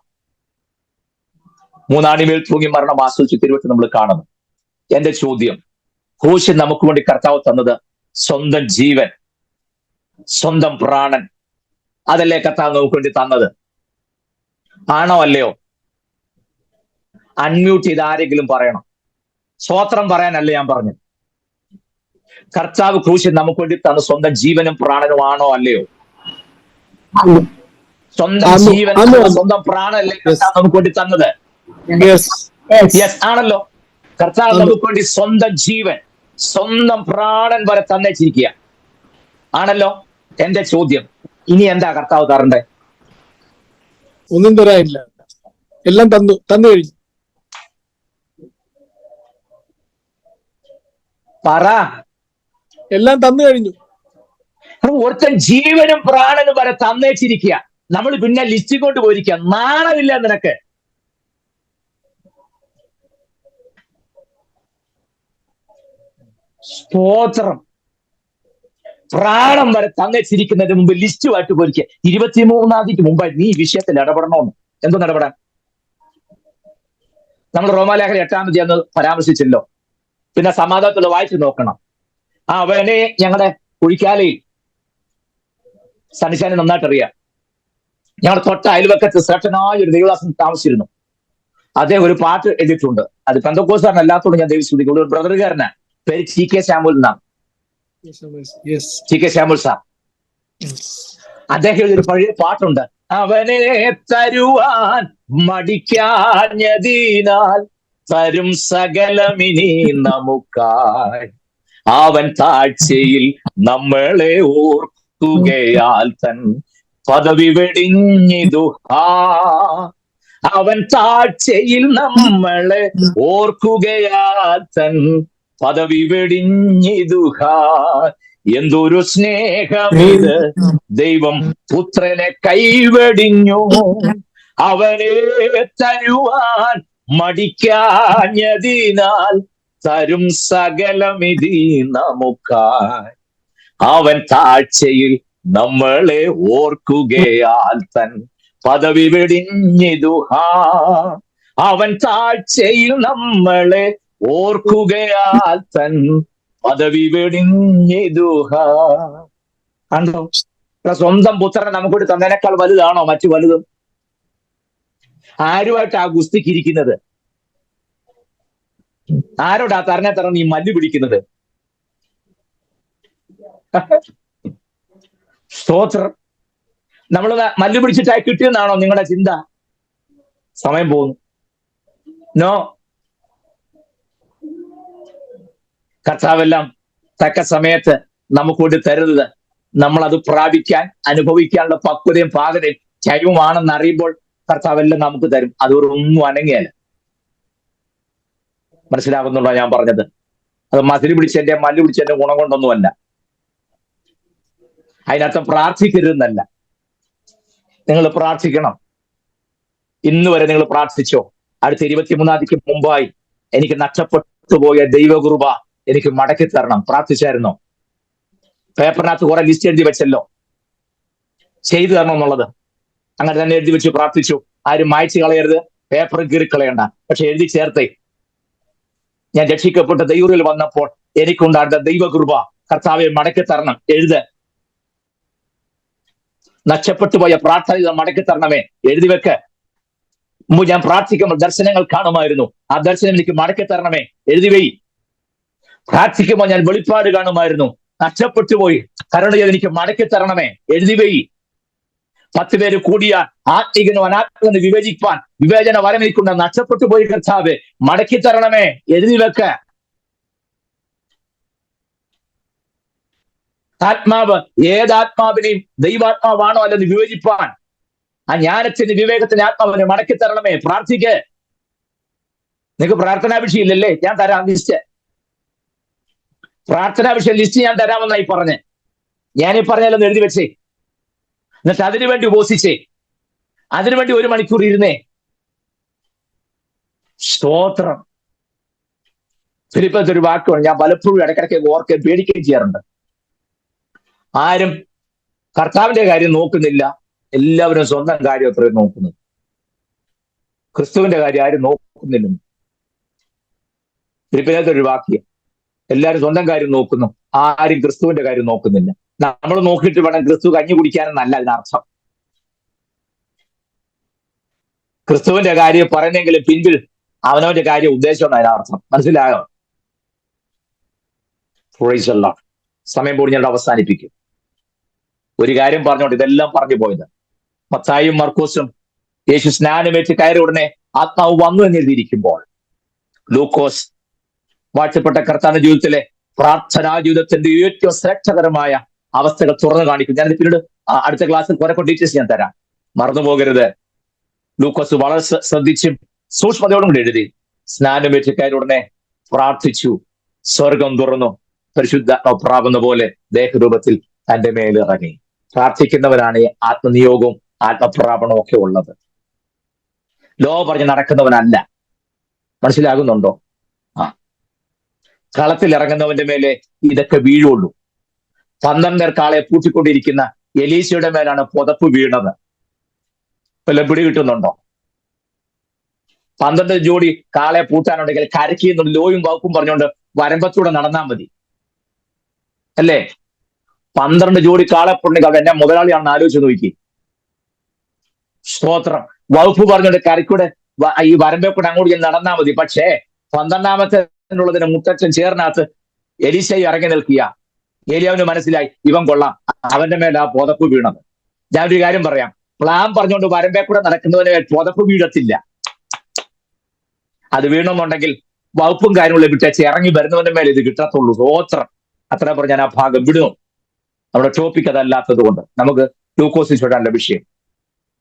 മൂന്നാണിമേൽ തൂങ്ങി മരണം ആസ്വദിച്ച് തിരുവട്ട് നമ്മൾ കാണുന്നു. എന്റെ ചോദ്യം, ക്രൂശി നമുക്ക് വേണ്ടി കർത്താവ് തന്നത് സ്വന്തം ജീവൻ, സ്വന്തം പ്രാണൻ, അതല്ലേ കർത്താവ് നമുക്ക് വേണ്ടി തന്നത്? ആണോ അല്ലയോ? അൺമ്യൂട്ട് ചെയ്ത് ആരെങ്കിലും പറയണം. സ്വോത്രം പറയാനല്ല ഞാൻ പറഞ്ഞു. കർത്താവ് ക്രൂശിൽ നമുക്ക് വേണ്ടി തന്ന സ്വന്തം ജീവനും പ്രാണനും ആണോ അല്ലയോ? സ്വന്തം ജീവൻ, സ്വന്തം പ്രാണനല്ലേ കർത്താവ് നമുക്ക് വേണ്ടി തന്നത്? യെസ്, ആണല്ലോ. കർത്താവ് നമുക്ക് വേണ്ടി സ്വന്തം ജീവൻ, സ്വന്തം പ്രാണൻ വരെ തന്നേച്ചിരിക്കുക ആണല്ലോ. എന്റെ ചോദ്യം, ഇനി എന്താ കർത്താവ് തരണ്ടേ? ഒന്നും തരാനില്ല, എല്ലാം തന്നു കഴിഞ്ഞു. പറ. എല്ലാം തന്നു കഴിഞ്ഞു. ഒരുത്തൻ ജീവനും പ്രാണനും വരെ തന്നേച്ചിരിക്കുക. നമ്മൾ പിന്നെ ലിസ്റ്റ് കൊണ്ട് പോയിരിക്കുക. നാണമില്ല നിനക്ക്? സ്തോത്രം. പ്രാണം വരെ തന്നേച്ചിരിക്കുന്നതിന് മുമ്പ് ലിസ്റ്റുമായിട്ട് പോയിരിക്കുക. 23-ാം തീയതിക്ക് മുമ്പായി നീ ഈ വിഷയത്തിൽ ഇടപെടണമെന്ന്. എന്തോന്ന് ഇടപെടാൻ? നമ്മൾ റോമാലേഖനം 8-ാം അധ്യായം എന്ന് പരാമർശിച്ചല്ലോ. പിന്നെ സമാധാനത്തിൽ വായിച്ചു നോക്കണം. അവനെ ഞങ്ങളുടെ കുഴിക്കാലയിൽ സന്നിശാനെ നന്നായിട്ട് അറിയാം. ഞങ്ങളുടെ തൊട്ട അയൽവക്കത്ത് ശ്രേഷ്ഠനായ ഒരു ദൈവദാസൻ താമസിച്ചിരുന്നു. അദ്ദേഹം ഒരു പാട്ട് എഴുതിയിട്ടുണ്ട്. അത് പെന്തക്കോസ്തുകാരൻ അല്ലാത്തതുകൊണ്ട് ഞാൻ ദൈവം സ്തുതിക്കും. ഒരു ബ്രദറുകാരനാ, പേര് CK സാമുവൽ എന്നാണ്. CK Samuel sir. അദ്ദേഹം ഒരു പഴയ പാട്ടുണ്ട്. അവനെ തരുവാൻ മടിക്കാഞ്ഞതിനാൽ തരും സകലമിനി നമുക്കായി, അവൻ താഴ്ചയിൽ നമ്മളെ ഓർക്കുകയാൽ തൻ പദവി വെടിഞ്ഞിതു. അവൻ താഴ്ചയിൽ നമ്മളെ ഓർക്കുകയാൽ തൻ പദവി വെടിഞ്ഞിതു. എന്തൊരു സ്നേഹമിത്, ദൈവം പുത്രനെ കൈവെടിഞ്ഞു. അവനെ തരുവാൻ മടിക്കാഞ്ഞതിനാൽ തരും സകലമിതി നമുക്കായി, അവൻ താഴ്ചയിൽ നമ്മളെ ഓർക്കുകയാൽ തൻ പദവി വെടിഞ്ഞിതു. അവൻ താഴ്ചയിൽ നമ്മളെ ഓർക്കുകയാൽ തൻ പദവി വെടിഞ്ഞിതു. കണ്ടോ? സ്വന്തം പുത്രനെ നമുക്കൂടി തന്നതിനേക്കാൾ വലുതാണോ മറ്റു വലുതും? ആരുമായിട്ടാ ഗുസ്തിക്കിരിക്കുന്നത്? ആരോടാ തരണേ തരണം നീ മല്ലു പിടിക്കുന്നത്? സ്തോത്രം. നമ്മൾ മല്ലു പിടിച്ചിട്ടായി കിട്ടിയെന്നാണോ നിങ്ങളുടെ ചിന്ത? സമയം പോകുന്നു. നോ, കർത്താവെല്ലാം തക്ക സമയത്ത് നമുക്ക് കൊണ്ട് തരുന്നത് നമ്മൾ അത് പ്രാപിക്കാൻ, അനുഭവിക്കാനുള്ള പക്വതയും പാകതയും ചൈവമാണെന്ന് അറിയുമ്പോൾ കർത്താവെല്ലാം നമുക്ക് തരും. അതൊന്നും അനങ്ങിയല്ല. മനസ്സിലാകുന്നുള്ള ഞാൻ പറഞ്ഞത്? അത് മതിൽ പിടിച്ചതിന്റെ മല്ലു പിടിച്ചതിന്റെ ഗുണം കൊണ്ടൊന്നുമല്ല. അതിനർത്ഥം പ്രാർത്ഥിക്കരുതെന്നല്ല. നിങ്ങൾ പ്രാർത്ഥിക്കണം. ഇന്ന് വരെ നിങ്ങൾ പ്രാർത്ഥിച്ചോ? അടുത്ത 23-ാം തീയതിക്ക് മുമ്പായി എനിക്ക് നഷ്ടപ്പെട്ടു പോയ ദൈവകൃപ എനിക്ക് മടക്കി തരണം. പ്രാർത്ഥിച്ചായിരുന്നോ? പേപ്പറിനകത്ത് കുറെ ലിസ്റ്റ് എഴുതി വെച്ചല്ലോ, ചെയ്തു തരണം എന്നുള്ളത്. അങ്ങനെ തന്നെ എഴുതി വെച്ച് പ്രാർത്ഥിച്ചു. ആരും മായ്ച്ചു കളയരുത്, പേപ്പർ കീറിക്കളയണ്ട. പക്ഷെ എഴുതി ചേർത്തേ. ഞാൻ രക്ഷിക്കപ്പെട്ട ദൈവത്തിൽ വന്നപ്പോൾ എനിക്കുണ്ടായിരുന്ന ദൈവകൃപ കർത്താവെ മടക്കി തരണം. എഴുത്. നഷ്ടപ്പെട്ടു പോയ പ്രാർത്ഥന മടക്കി തരണമേ, എഴുതി വെക്ക്. മുമ്പ് ഞാൻ പ്രാർത്ഥിക്കുമ്പോൾ ദർശനങ്ങൾ കാണുമായിരുന്നു. ആ ദർശനം എനിക്ക് മടക്കി തരണമേ, എഴുതി വെയ്. പ്രാർത്ഥിക്കുമ്പോൾ ഞാൻ വെളിപ്പാട് കാണുമായിരുന്നു. നഷ്ടപ്പെട്ടു പോയി, കരുണ ചെയ്ത് എനിക്ക് മടക്കി തരണമേ, എഴുതി വെയ്. 10 പേര് കൂടിയ ആത്മികനും അനാത്മികനും വിവേചിപ്പാൻ വിവേചന വരം എനിക്കുണ്ട്. നഷ്ടപ്പെട്ടു പോയി കർത്താവേ മടക്കി തരണമേ, എഴുതി വെക്ക. ആത്മാവ് ഏതാത്മാവിനെയും ദൈവാത്മാവാണോ അല്ലെന്ന് വിവേചിപ്പാൻ ആ ജ്ഞാനത്തിന് വിവേകത്തിന് ആത്മാവിനെ മടക്കി തരണമേ. പ്രാർത്ഥിക്ക്. നിങ്ങൾക്ക് പ്രാർത്ഥനാ വിഷയം ഇല്ലല്ലേ? ഞാൻ തരാം ലിസ്റ്റ്. പ്രാർത്ഥനാ വിഷയം ലിസ്റ്റ് ഞാൻ തരാമെന്നായി പറഞ്ഞ് ഞാനീ പറഞ്ഞാലൊന്ന് എഴുതി വെച്ചേ. എന്നിട്ട് അതിനുവേണ്ടി ഉപസിച്ചേ. അതിനുവേണ്ടി 1 മണിക്കൂർ ഇരുന്നേ. സ്തോത്രം. ഫിലിപ്പത്തെ ഒരു വാക്കുണ്ട്, ഞാൻ പലപ്പോഴും ഇടയ്ക്കിടയ്ക്ക് ഓർക്കുകയും പേടിക്കുകയും ചെയ്യാറുണ്ട്. ആരും കർത്താവിന്റെ കാര്യം നോക്കുന്നില്ല, എല്ലാവരും സ്വന്തം കാര്യം എത്രയും നോക്കുന്നത്. ക്രിസ്തുവിന്റെ കാര്യം ആരും നോക്കുന്നില്ല. തിരുപ്പിനകത്തൊരു വാക്യം, എല്ലാവരും സ്വന്തം കാര്യം നോക്കുന്നു, ആരും ക്രിസ്തുവിന്റെ കാര്യം നോക്കുന്നില്ല. നമ്മൾ നോക്കിയിട്ട് വേണം ക്രിസ്തു കഞ്ഞി കുടിക്കാനെന്നല്ല അതിനർത്ഥം. ക്രിസ്തുവിന്റെ കാര്യം പറയുന്നെങ്കിലും പിൻപിൽ അവനവന്റെ കാര്യം ഉദ്ദേശം അതിനർത്ഥം. മനസ്സിലായോ? സമയം പോയി ഞാൻ അവസാനിപ്പിക്കും. ഒരു കാര്യം പറഞ്ഞോണ്ട് ഇതെല്ലാം പറഞ്ഞു പോയത്. മത്തായിയും മർക്കോസും യേശു സ്നാനമേറ്റ് കയറി ഉടനെ ആത്മാവ് വന്നു എന്നെഴുതിയിരിക്കുമ്പോൾ ലൂക്കോസ് വാഴ്ചപ്പെട്ട കർത്താവിന്റെ ജീവിതത്തിലെ പ്രാർത്ഥനാ ജീവിതത്തിന്റെ ഏറ്റവും ശ്രേഷ്ഠകരമായ അവസ്ഥകൾ തുറന്നു കാണിക്കും. ഞാൻ പിന്നീട് അടുത്ത ക്ലാസ്സിൽ കുറെ ഡീറ്റെയിൽസ് ഞാൻ തരാം, മറന്നു പോകരുത്. ലൂക്കോസ് വളരെ ശ്രദ്ധിച്ചും സൂക്ഷ്മതയോടും കൂടി എഴുതി. സ്നാനമേറ്റ് കയറി ഉടനെ പ്രാർത്ഥിച്ചു, സ്വർഗം തുറന്നു, പരിശുദ്ധാത്മാവ് പ്രാപുന്ന പോലെ ദേഹരൂപത്തിൽ തന്റെ മേലിറങ്ങി. പ്രാർത്ഥിക്കുന്നവരാണ് ആത്മനിയോഗവും ആത്മപ്രാപണവും ഒക്കെ ഉള്ളത്. ലോ പറഞ്ഞ് നടക്കുന്നവനല്ല. മനസ്സിലാകുന്നുണ്ടോ? കളത്തിൽ ഇറങ്ങുന്നവന്റെ മേലെ ഇതൊക്കെ വീഴുള്ളൂ. 12 കാളെ പൂട്ടിക്കൊണ്ടിരിക്കുന്ന എലീശയുടെ മേലാണ് പുതപ്പ് വീണത്. വല്ല പിടി കിട്ടുന്നുണ്ടോ? 12 ജോഡി കാളെ പൂട്ടാനുണ്ടെങ്കിൽ കരയ്ക്കുന്നുണ്ട് ലോയും വകുപ്പും പറഞ്ഞുകൊണ്ട് വരമ്പത്തൂടെ നടന്നാൽ മതി അല്ലേ? 12 ജോഡി കാളപ്പുണ്ടെങ്കിൽ അത് എന്നെ മുതലാളിയാണെന്ന് ആലോചിച്ച് നോക്കി. സ്തോത്രം. വകുപ്പ് പറഞ്ഞുകൊണ്ട് കരയ്ക്കൂടെ ഈ വരമ്പേക്കൂടെ അങ്ങോട്ട് നടന്നാൽ മതി. പക്ഷേ 12ാമത്തെ ഉള്ളതിന് മുത്തച്ഛൻ ചേർന്നകത്ത് എലീശയെ ഇറങ്ങി നിൽക്കുക. ഏലിയാവിന് മനസ്സിലായി ഇവൻ കൊള്ളാം, അവന്റെ മേലെ ആ പുതപ്പ് വീണത്. ഞാൻ ഒരു കാര്യം പറയാം, പ്ലാൻ പറഞ്ഞുകൊണ്ട് വരമ്പേക്കൂടെ നടക്കുന്നവന് പുതപ്പ് വീഴത്തില്ല. അത് വീണമെന്നുണ്ടെങ്കിൽ വകുപ്പും കാര്യങ്ങളും വിട്ടേച്ച് ഇറങ്ങി വരുന്നവന്റെ മേലെ ഇത് കിട്ടത്തുള്ളൂ. സ്തോത്രം. അത്ര പറഞ്ഞ് ഞാൻ ആ ഭാഗം വിടുന്നു. നമ്മുടെ ടോപ്പിക് അതല്ലാത്തത് കൊണ്ട് നമുക്ക് ലൂക്കോസിൽ ചൊല്ലാനുള്ള വിഷയം.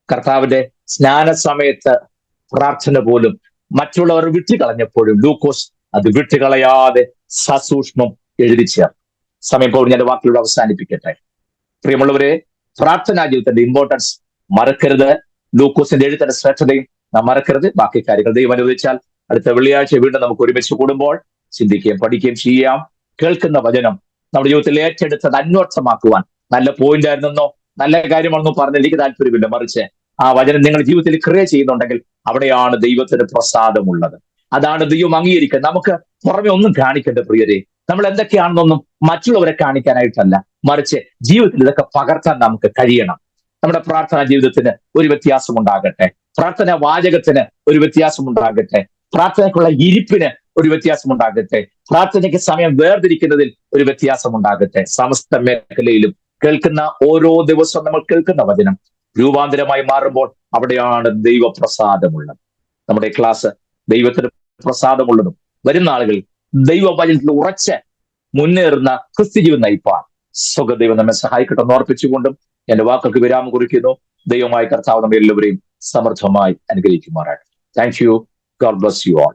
കർത്താവിന്റെ സ്നാന സമയത്ത് പ്രാർത്ഥന പോലും മറ്റുള്ളവർ വിട്ടുകളഞ്ഞപ്പോഴും ലൂക്കോസ് അത് വിട്ടുകളയാതെ സസൂക്ഷ്മം എഴുതി ചേർന്നു. സമയം പോലും ഞാൻ വാക്കിലൂടെ അവസാനിപ്പിക്കട്ടെ. പ്രിയമുള്ളവരെ, പ്രാർത്ഥനാ ജീവിതത്തിന്റെ ഇമ്പോർട്ടൻസ് മറക്കരുത്. ലൂക്കോസിന്റെ എഴുത്തിന്റെ ശ്രേഷ്ഠതയും നാം മറക്കരുത്. ബാക്കി കാര്യങ്ങൾ ദൈവം അനുവദിച്ചാൽ അടുത്ത വെള്ളിയാഴ്ച വീണ്ടും നമുക്ക് ഒരുമിച്ച് കൂടുമ്പോൾ ചിന്തിക്കുകയും പഠിക്കുകയും ചെയ്യാം. കേൾക്കുന്ന വചനം നമ്മുടെ ജീവിതത്തിൽ ഏറ്റെടുത്തത് അന്വർത്ഥമാക്കുവാൻ നല്ല പോയിന്റ് ആയിരുന്നെന്നോ നല്ല കാര്യമാണെന്നോ പറഞ്ഞാൽ എനിക്ക് താല്പര്യമില്ല. മറിച്ച് ആ വചനം നിങ്ങൾ ജീവിതത്തിൽ ക്രിയ ചെയ്യുന്നുണ്ടെങ്കിൽ അവിടെയാണ് ദൈവത്തിന് പ്രസാദമുള്ളത്. അതാണ് ദൈവം അംഗീകരിക്കുന്നത്. നമുക്ക് പുറമെ ഒന്നും കാണിക്കേണ്ട പ്രിയരെ. നമ്മൾ എന്തൊക്കെയാണെന്നൊന്നും മറ്റുള്ളവരെ കാണിക്കാനായിട്ടല്ല, മറിച്ച് ജീവിതത്തിൽ ഇതൊക്കെ പകർത്താൻ നമുക്ക് കഴിയണം. നമ്മുടെ പ്രാർത്ഥനാ ജീവിതത്തിന് ഒരു വ്യത്യാസം ഉണ്ടാകട്ടെ, പ്രാർത്ഥനാ വാചകത്തിന് ഒരു വ്യത്യാസം ഉണ്ടാകട്ടെ, പ്രാർത്ഥനയ്ക്കുള്ള ഇരിപ്പിന് ഒരു വ്യത്യാസം ഉണ്ടാകട്ടെ, പ്രാർത്ഥനയ്ക്ക് സമയം വേർതിരിക്കുന്നതിൽ ഒരു വ്യത്യാസം ഉണ്ടാകട്ടെ. സമസ്ത മേഖലയിലും കേൾക്കുന്ന ഓരോ ദിവസവും നമ്മൾ കേൾക്കുന്ന വചനം രൂപാന്തരമായി മാറുമ്പോൾ അവിടെയാണ് ദൈവപ്രസാദമുള്ളത്. നമ്മുടെ ക്ലാസ് ദൈവത്തിന് പ്രസാദമുള്ളതും വരുന്ന ആളുകളിൽ ദൈവവചനത്തിൽ ഉറച്ച് മുന്നേറുന്ന ക്രിസ്തുജീവൻ നയിപ്പാൻ സ്വഗദൈവം നമ്മെ സഹായിക്കട്ടെ എന്ന് ഓർപ്പിച്ചുകൊണ്ടും എന്റെ വാക്കുകൾക്ക് വിരാമം കുറിക്കുന്നു. ദൈവമായ കർത്താവ് നമ്മെ എല്ലാവരെയും സമൃദ്ധമായി അനുഗ്രഹിക്കുമാറാകട്ടെ. Thank you. God bless you all.